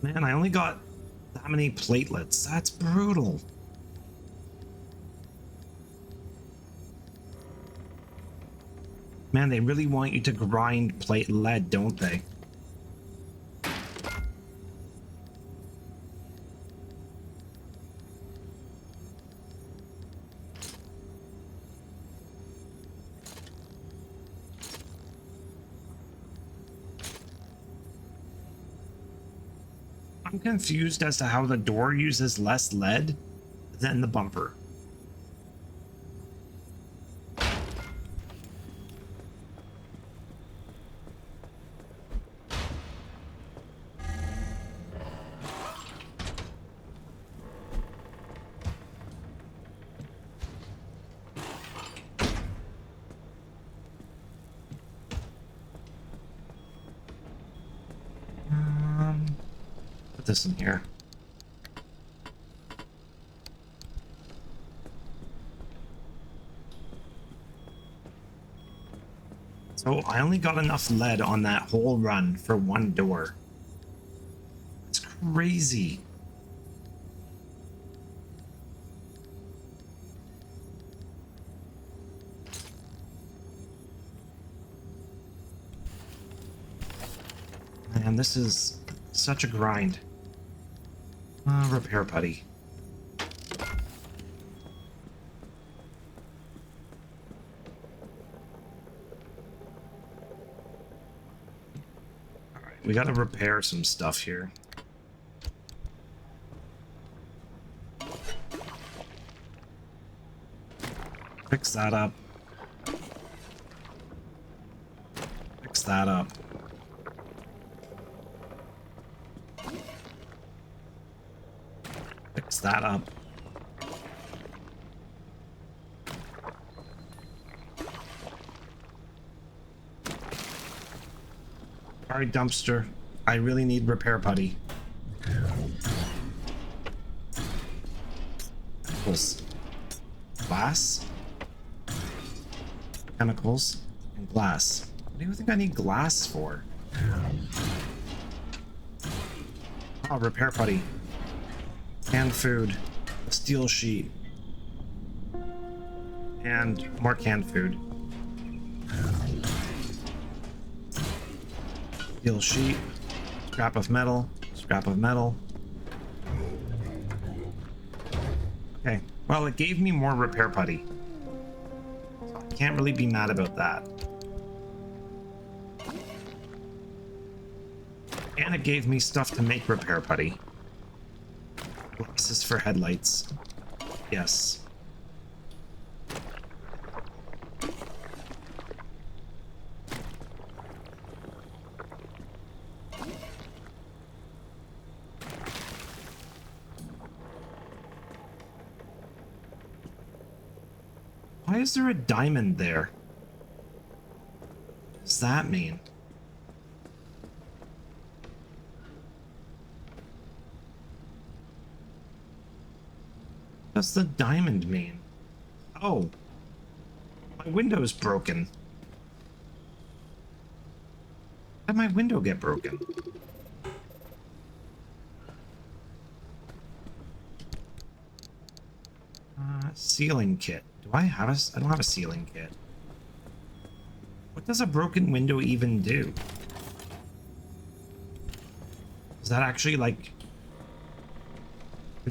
Man, I only got that many platelets. That's brutal. Man, they really want you to grind plate lead, don't they? I'm confused as to how the door uses less lead than the bumper. Put this in here. So I only got enough lead on that whole run for one door. It's crazy. Man, this is such a grind. Repair putty. Alright, we gotta repair some stuff here. Fix that up. Fix that up. Fix that up. Sorry, dumpster. I really need repair putty. Chemicals. Glass. Chemicals. And glass. What do you think I need glass for? Oh, repair putty. Canned food. A steel sheet. And more canned food. Steel sheet. Scrap of metal. Scrap of metal. Okay. Well, it gave me more repair putty. So I can't really be mad about that. And it gave me stuff to make repair putty. Glasses for headlights. Yes. Why is there a diamond there? What does that mean? What does the diamond mean? Oh. My window's broken. How did my window get broken? Sealing kit. Do I have a... I don't have a sealing kit. What does a broken window even do? Does that actually, like,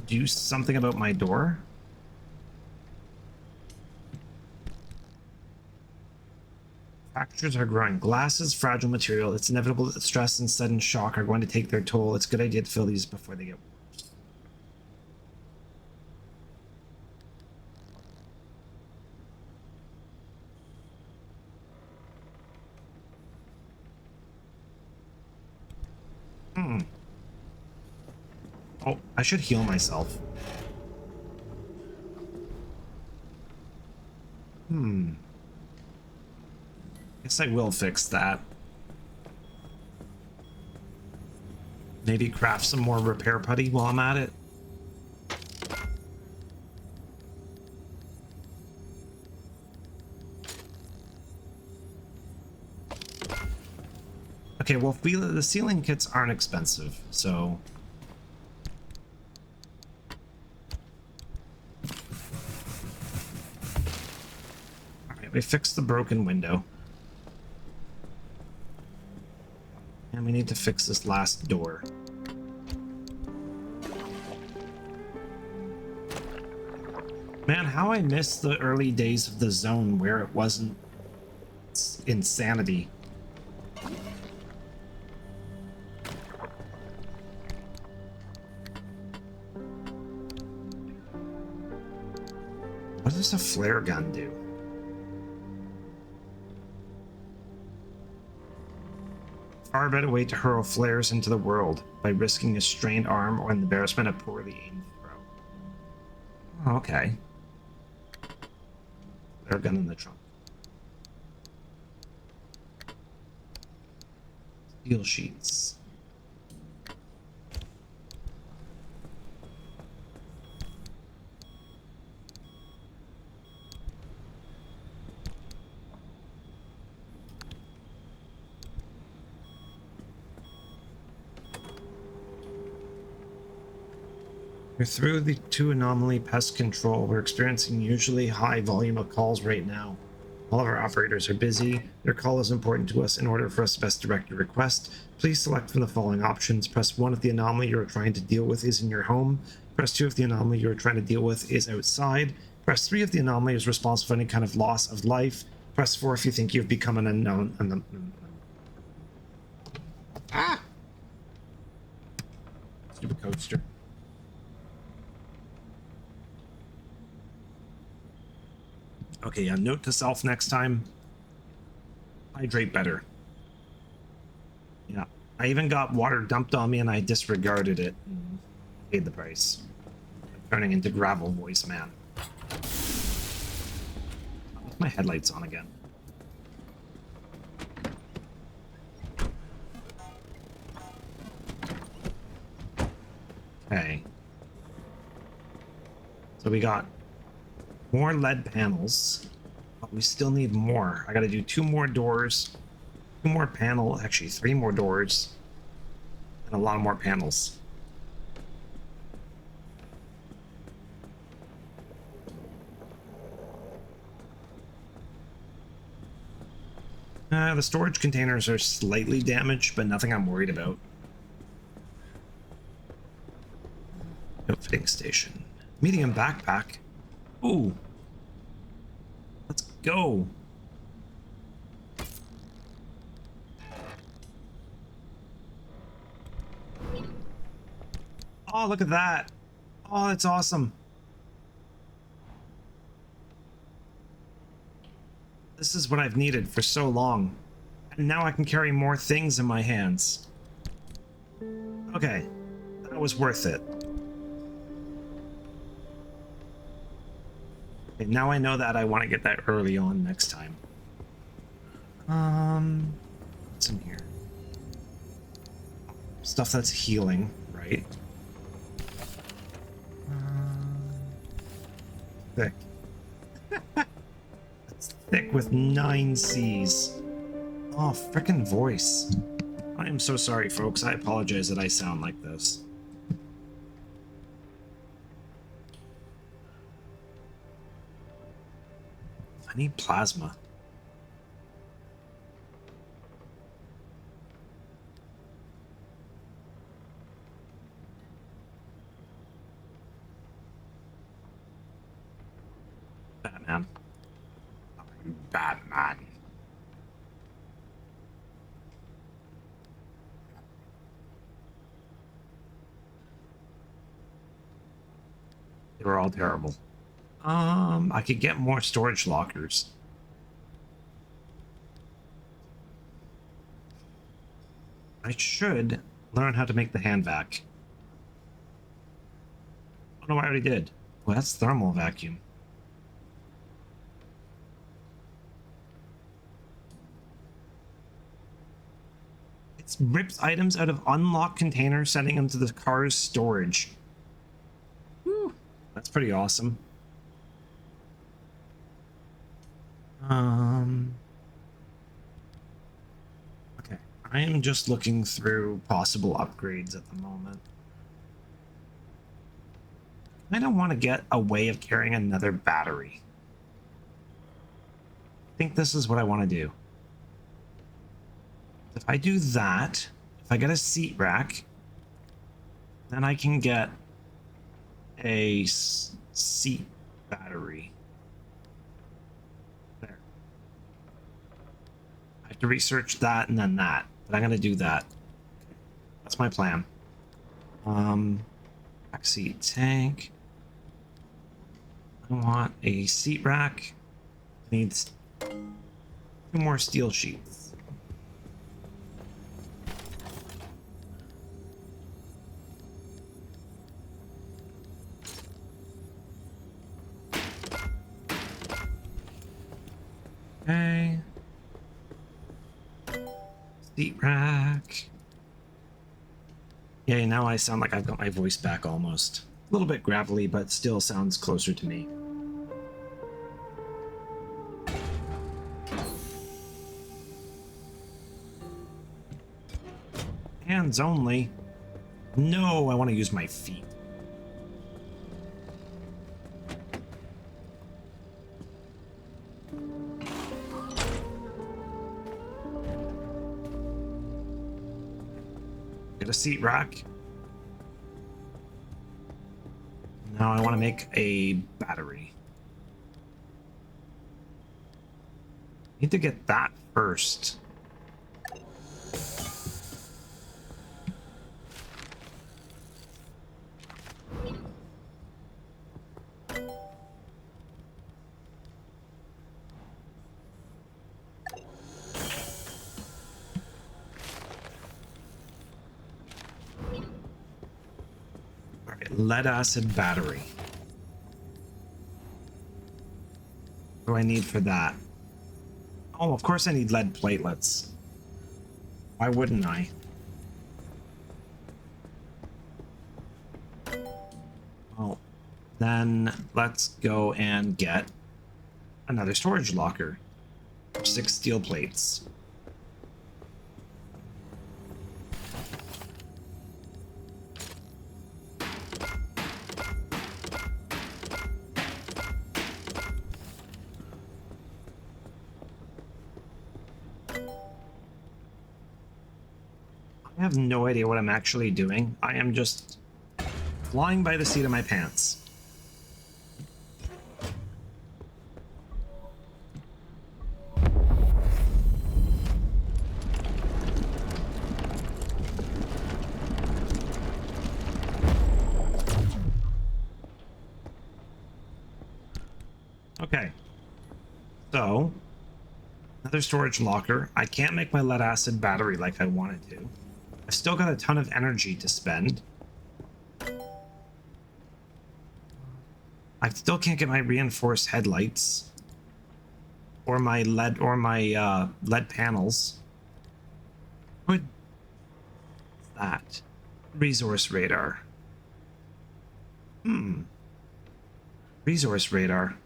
do something about my door? Fractures are growing. Glass is fragile material. It's inevitable that stress and sudden shock are going to take their toll. It's a good idea to fill these before they get worse. Oh, I should heal myself. Guess I will fix that. Maybe craft some more repair putty while I'm at it. Okay, well, the ceiling kits aren't expensive, so... Alright, we fixed the broken window. And we need to fix this last door. Man, how I miss the early days of the zone where it wasn't insanity. What does a flare gun do? Far better way to hurl flares into the world by risking a strained arm or the embarrassment of poorly aimed throw. Oh, okay. Flare gun in the trunk. Steel sheets. We're through the 2 anomaly pest control. We're experiencing usually high volume of calls right now. All of our operators are busy. Their call is important to us. In order for us to best direct your request, please select from the following options. Press 1 if the anomaly you are trying to deal with is in your home. Press 2 if the anomaly you are trying to deal with is outside. Press 3 if the anomaly is responsible for any kind of loss of life. Press 4 if you think you've become an unknown. Ah! Stupid coaster. Okay, a note to self next time. Hydrate better. Yeah. I even got water dumped on me and I disregarded it. And paid the price. I'm turning into gravel voice man. With my headlights on again. Okay. So we got more lead panels, but we still need more. I gotta do 2 more doors, 2 more panel, actually 3 more doors, and a lot more panels. The storage containers are slightly damaged, but nothing I'm worried about. Outfitting station. Medium backpack. Ooh. Let's go. Oh, look at that. Oh, that's awesome. This is what I've needed for so long. And now I can carry more things in my hands. Okay. That was worth it. Okay, now I know that I want to get that early on next time. What's in here? Stuff that's healing, right? Thick. It's thick with 9 C's. Oh, frickin' voice. I am so sorry, folks. I apologize that I sound like this. I need plasma. Batman. I'm Batman. They were all terrible. I could get more storage lockers. I should learn how to make the hand vac. Oh no, I already did. Well, that's thermal vacuum. It rips items out of unlocked containers, sending them to the car's storage. Whew, that's pretty awesome. Okay, I am just looking through possible upgrades at the moment. I don't want to get a way of carrying another battery. I think this is what I want to do. If I do that, if I get a seat rack, then I can get a seat battery. There. I have to research that and then that, but I'm gonna do that. That's my plan. Backseat tank. I want a seat rack. Needs 2 more steel sheets. Okay. Seat rack. Yeah, now I sound like I've got my voice back almost. A little bit gravelly, but still sounds closer to me. Hands only. No, I want to use my feet. Get a seat rack. Now I want to make a battery. Need to get that first. Lead acid battery. What do I need for that? Oh, of course I need lead platelets. Why wouldn't I? Then let's go and get another storage locker. 6 steel plates. I have no idea what I'm actually doing. I am just flying by the seat of my pants. Okay. So, another storage locker. I can't make my lead acid battery like I wanted to. I've still got a ton of energy to spend. I still can't get my reinforced headlights or my lead panels. What is that? Resource radar. Resource radar.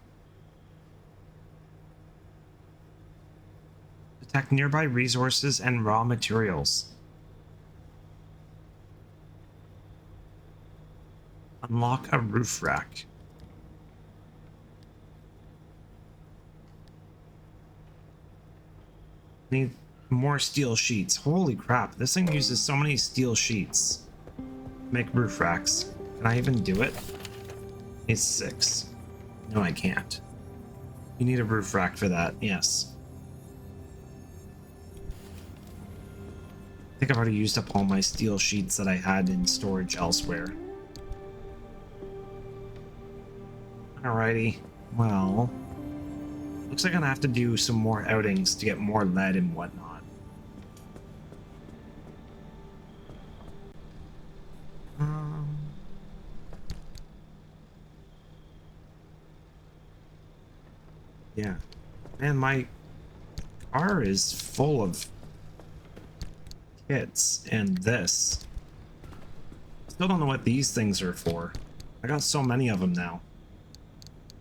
Detect nearby resources and raw materials. Unlock a roof rack. Need more steel sheets. Holy crap, this thing uses so many steel sheets. Make roof racks. Can I even do it? It's 6. No, I can't. You need a roof rack for that, yes. I think I've already used up all my steel sheets that I had in storage elsewhere. Alrighty, well, looks like I'm gonna have to do some more outings to get more lead and whatnot. Yeah, man, my car is full of kits and this. Still don't know what these things are for. I got so many of them now.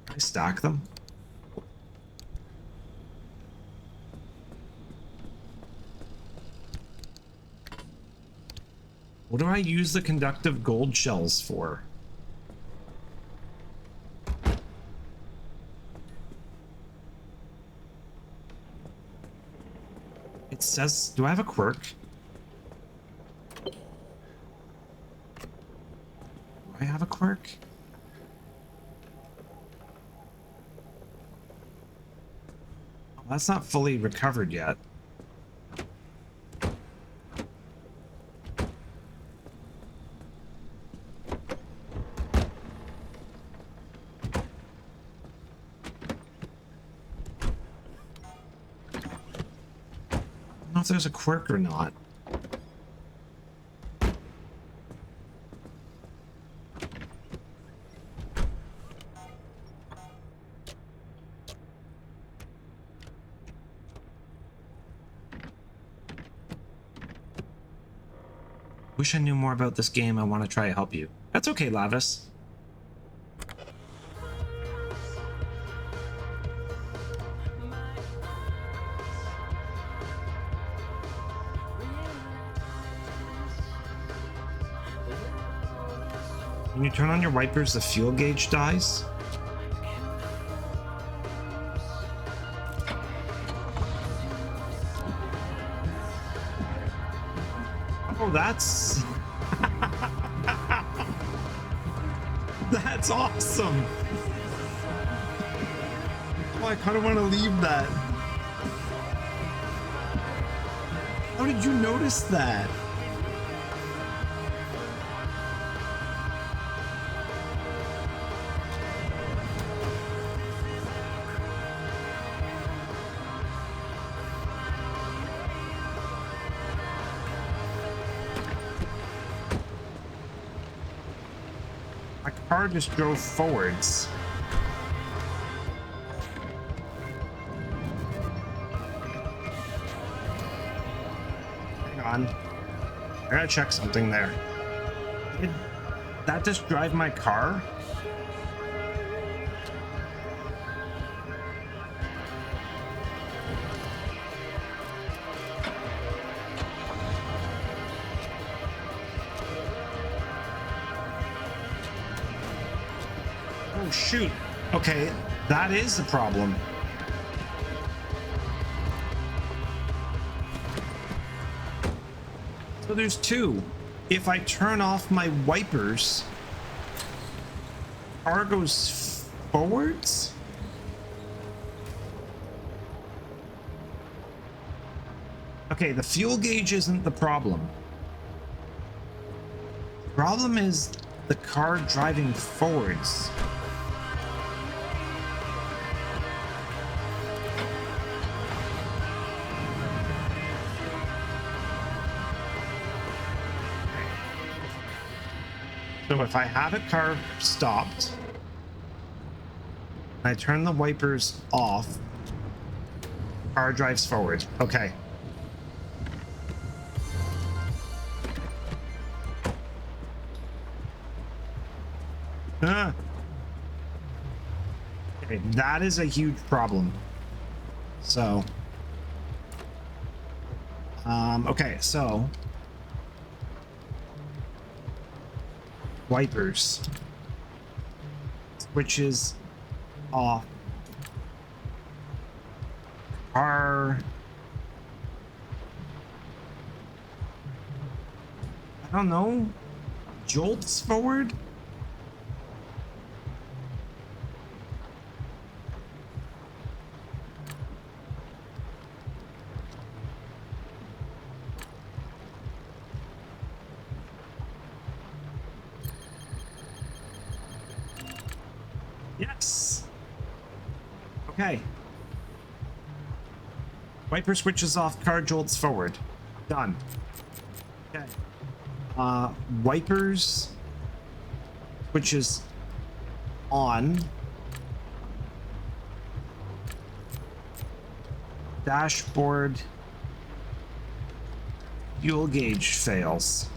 Can I stack them? What do I use the conductive gold shells for? It says, do I have a quirk? Do I have a quirk? Oh, that's not fully recovered yet. I don't know if there's a quirk or not. Wish I knew more about this game. I want to try to help you. That's okay, Lavis. When you turn on your wipers, the fuel gauge dies. Oh, that's... That's awesome! Oh, I kind of want to leave that. How did you notice that? My car just drove forwards. Hang on. I gotta check something there. Did that just drive my car? Oh, shoot. Okay, that is the problem. So there's two. If I turn off my wipers, car goes forwards? Okay, the fuel gauge isn't the problem. The problem is the car driving forwards. So if I have a car stopped, and I turn the wipers off, car drives forward. Okay. Ah. Okay, that is a huge problem. So, okay, so wipers, switches off, car. I don't know, jolts forward. Yes. Okay. Wiper switches off, car jolts forward. Done. Okay. Wipers switches on. Dashboard fuel gauge fails.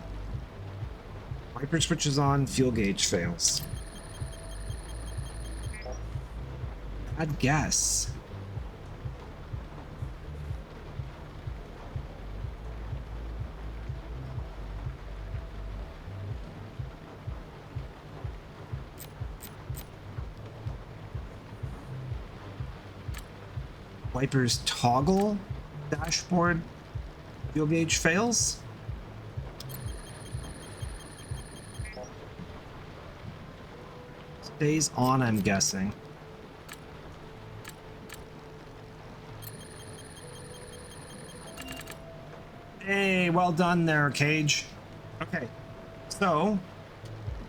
Wiper switches on, fuel gauge fails. I'd guess. Wipers toggle, dashboard fuel gauge fails. Stays on, I'm guessing. Hey, well done there, Cage. Okay, so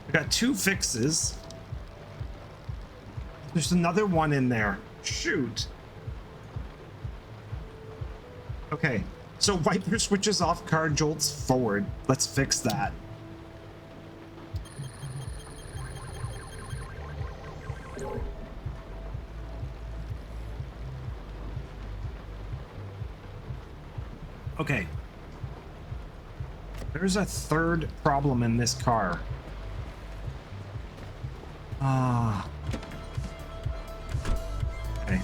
we got two fixes. There's another one in there. Shoot. Okay, so wiper switches off, car jolts forward. Let's fix that. Okay. There's a third problem in this car. Okay.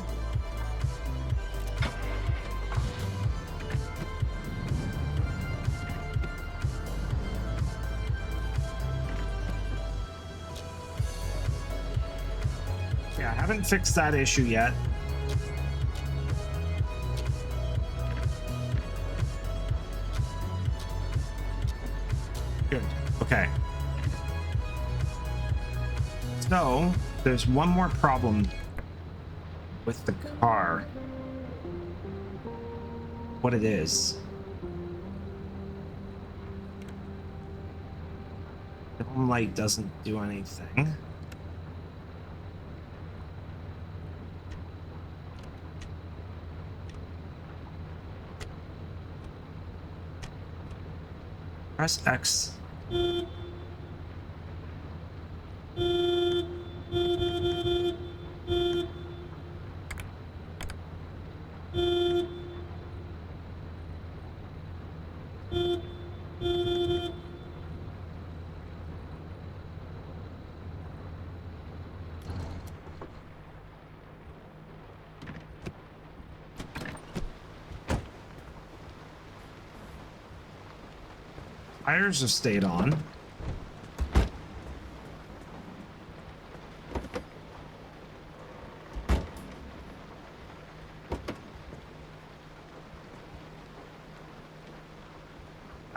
Yeah, I haven't fixed that issue yet. Good. Okay. So, there's one more problem with the car. What it is. The home light doesn't do anything. Press X. Tires have stayed on.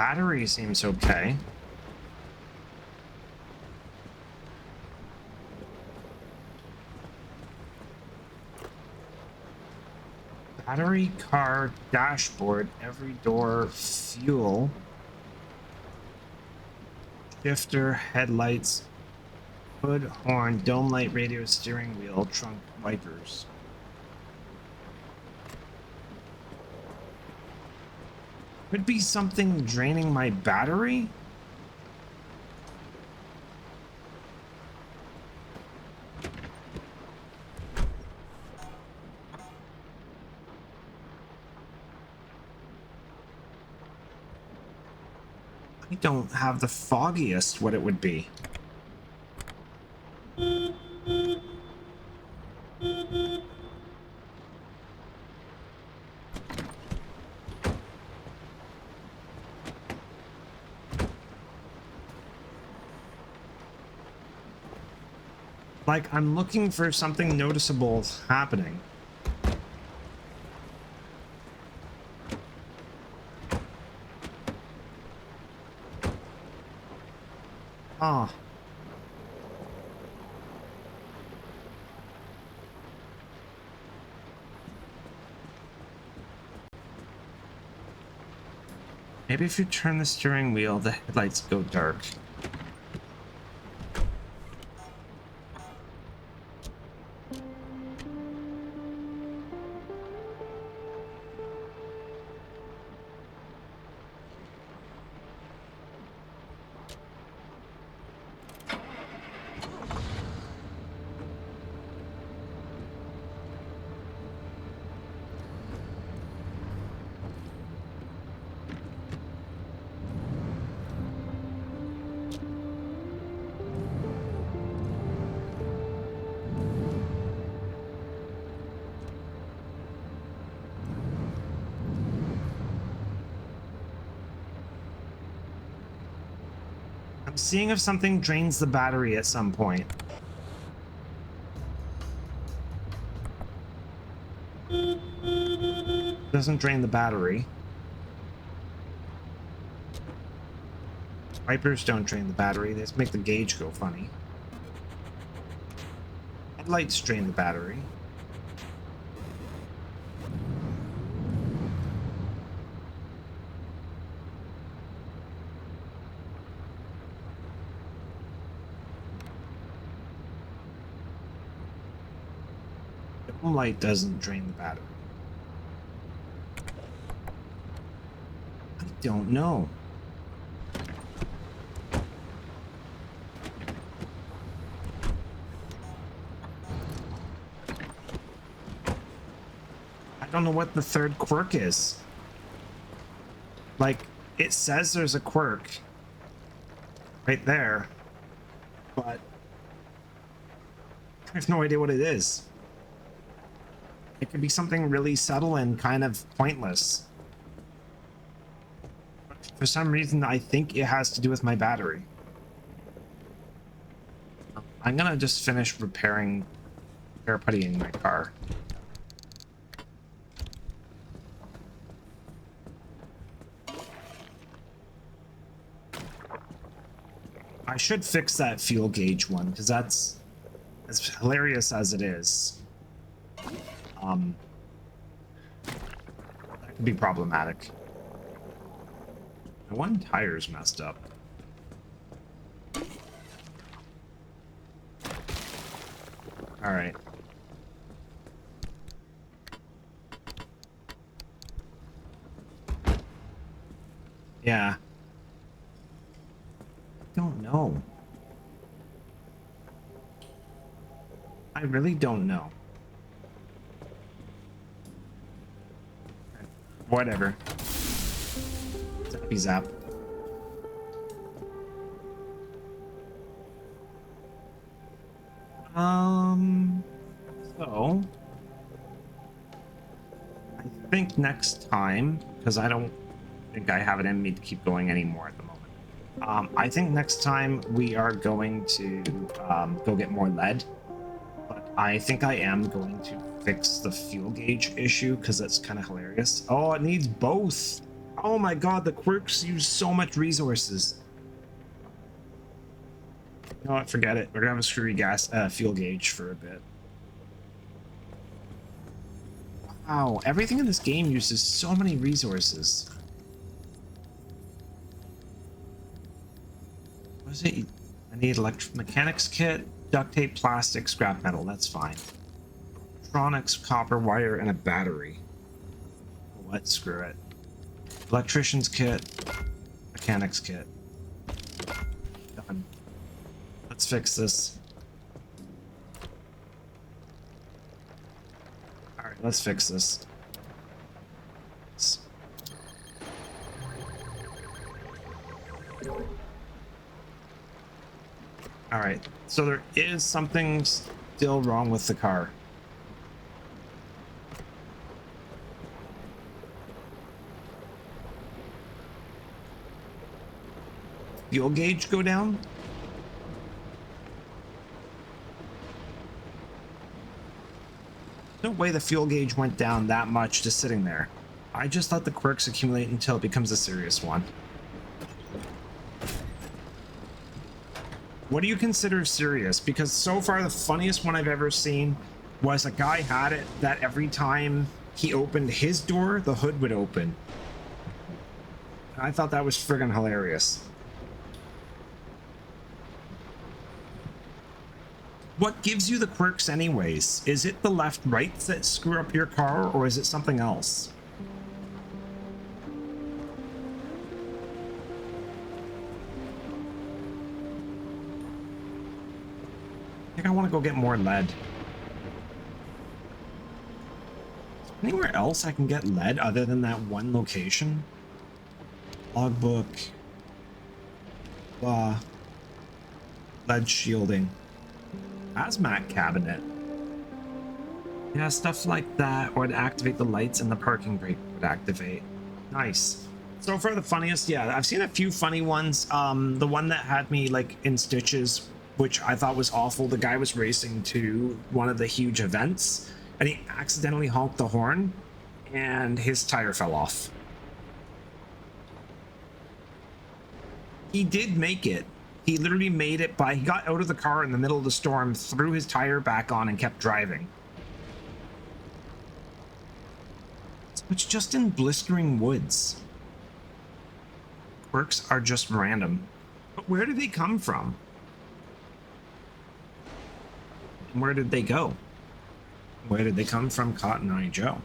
Battery seems okay. Battery, car, dashboard, every door, fuel, shifter, headlights, hood, horn, dome light, radio, steering wheel, trunk, wipers. Could be something draining my battery? I don't have the foggiest what it would be. Like, I'm looking for something noticeable happening. Ah. Maybe if you turn the steering wheel, the headlights go dark. I'm seeing if something drains the battery at some point. Doesn't drain the battery. Wipers don't drain the battery. They just make the gauge go funny. Headlights drain the battery. Dome light doesn't drain the battery. I don't know. I don't know what the third quirk is. Like, it says there's a quirk right there, but I have no idea what it is. It could be something really subtle and kind of pointless. For some reason, I think it has to do with my battery. I'm gonna just finish repair puttying my car. I should fix that fuel gauge one, because that's as hilarious as it is. That could be problematic. My one tire's messed up. All right. Yeah. Don't know. I really don't know. Whatever. Zappy zap. So I think next time, because I don't think I have it in me to keep going anymore at the moment. I think next time we are going to go get more lead, but I think I am going to fix the fuel gauge issue because that's kind of hilarious. Oh, it needs both. Oh my god, the quirks use so much resources. You know what, forget it. We're gonna have a screwy fuel gauge for a bit. Wow, everything in this game uses so many resources. What is it? I need mechanics kit, duct tape, plastic, scrap metal. That's fine. Electronics, copper wire, and a battery. What? Screw it. Electrician's kit, mechanics kit. Done. Let's fix this. Alright, let's fix this. Alright, so there is something still wrong with the car. Fuel gauge go down? No way the fuel gauge went down that much just sitting there. I just let the quirks accumulate until it becomes a serious one. What do you consider serious? Because so far the funniest one I've ever seen was a guy had it that every time he opened his door, the hood would open. I thought that was friggin' hilarious. What gives you the quirks anyways? Is it the left rights that screw up your car, or is it something else? I think I want to go get more lead. Anywhere else I can get lead other than that one location? Logbook. Lead shielding. Hazmat cabinet. Yeah, stuff like that, or to activate the lights and the parking brake would activate. Nice. So far the funniest, yeah, I've seen a few funny ones. The one that had me like in stitches, which I thought was awful. The guy was racing to one of the huge events and he accidentally honked the horn and his tire fell off. He did make it. He literally made it he got out of the car in the middle of the storm, threw his tire back on and kept driving. So it's just in blistering woods. Quirks are just random. But where did they come from? And where did they go? Where did they come from, Cotton Eye Joe?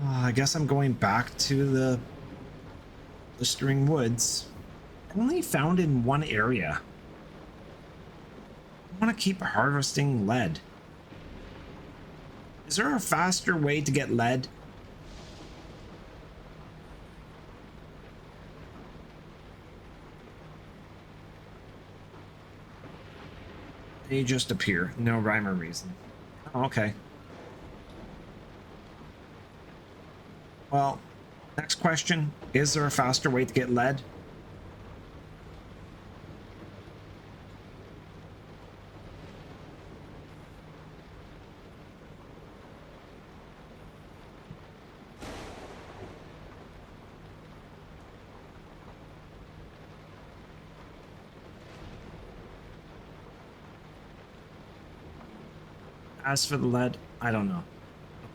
I guess I'm going back to the blistering woods. Only found in one area. I want to keep harvesting lead. Is there a faster way to get lead? They just appear. No rhyme or reason. Oh, okay. Well, next question. Is there a faster way to get lead? As for the lead, I don't know.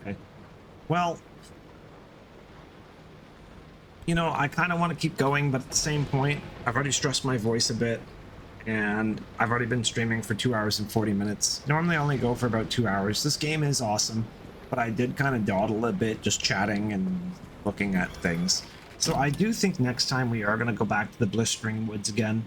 Okay. Well, you know, I kind of want to keep going, but at the same point, I've already stressed my voice a bit, and I've already been streaming for 2 hours and 40 minutes. Normally I only go for about 2 hours. This game is awesome, but I did kind of dawdle a bit just chatting and looking at things. So I do think next time we are going to go back to the blistering woods again,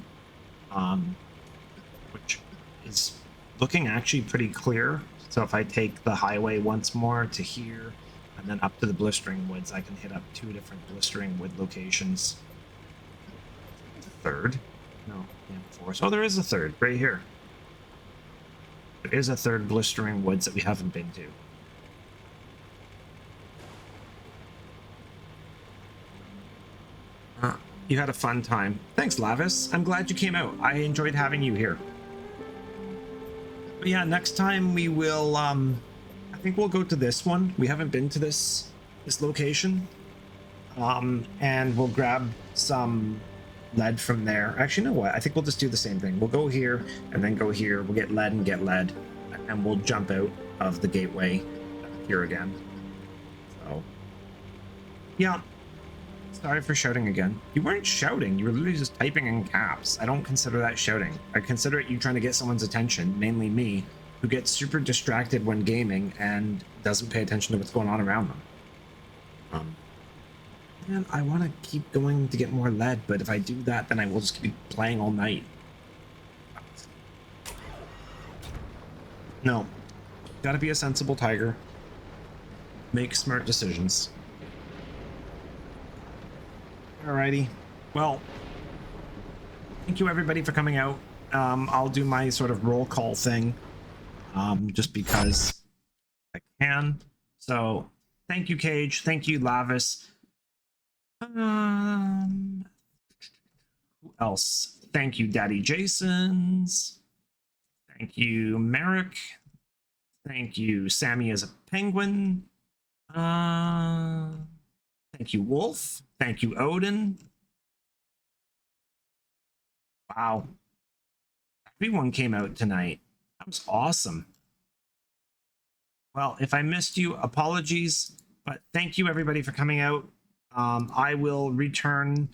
which is looking actually pretty clear. So if I take the highway once more to here and then up to the blistering woods, I can hit up 2 different blistering wood locations. Third? No, yeah, 4. So there is a third right here. There is a third blistering woods that we haven't been to. You had a fun time. Thanks, Lavis. I'm glad you came out. I enjoyed having you here. But yeah, next time we will, I think we'll go to this one. We haven't been to this location. And we'll grab some lead from there. Actually, you know what? I think we'll just do the same thing. We'll go here and then go here. We'll get lead and get lead, and we'll jump out of the gateway here again. So, yeah. Sorry for shouting again. You weren't shouting. You were literally just typing in caps. I don't consider that shouting. I consider it you trying to get someone's attention, mainly me, who gets super distracted when gaming and doesn't pay attention to what's going on around them. Man, I want to keep going to get more lead, but if I do that, then I will just keep playing all night. No. Gotta be a sensible tiger. Make smart decisions. Alrighty. Well, thank you everybody for coming out. I'll do my sort of roll call thing, just because I can. So, thank you, Cage. Thank you, Lavis. Who else? Thank you, Daddy Jasons. Thank you, Merrick. Thank you, Sammy as a penguin. Thank you, Wolf. Thank you, Odin. Wow. Everyone came out tonight. That was awesome. Well, if I missed you, apologies, but thank you everybody for coming out. I will return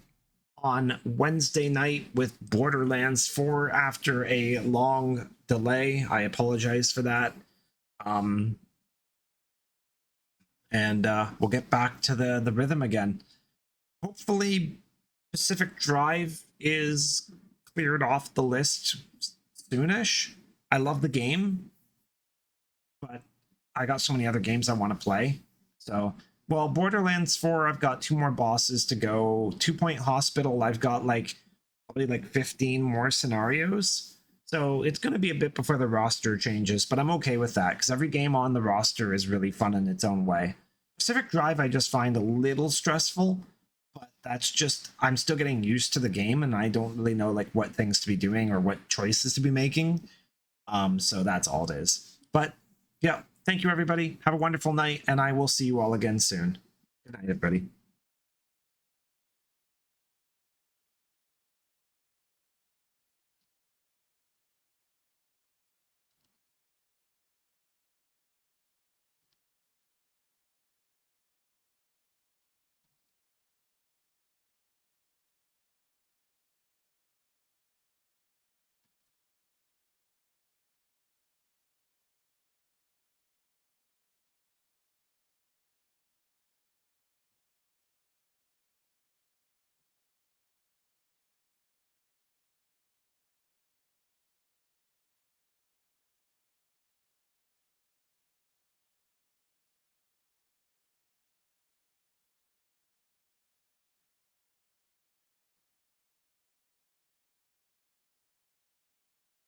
on Wednesday night with Borderlands 4 after a long delay. I apologize for that. And we'll get back to the rhythm again. Hopefully Pacific Drive is cleared off the list soonish. I love the game, but I got so many other games I want to play. So, well, Borderlands 4, I've got 2 more bosses to go. 2 Point Hospital, I've got probably 15 more scenarios. So it's going to be a bit before the roster changes, but I'm okay with that because every game on the roster is really fun in its own way. Pacific Drive I just find a little stressful, but that's just, I'm still getting used to the game and I don't really know what things to be doing or what choices to be making. So that's all it is. But yeah, thank you everybody. Have a wonderful night and I will see you all again soon. Good night, everybody.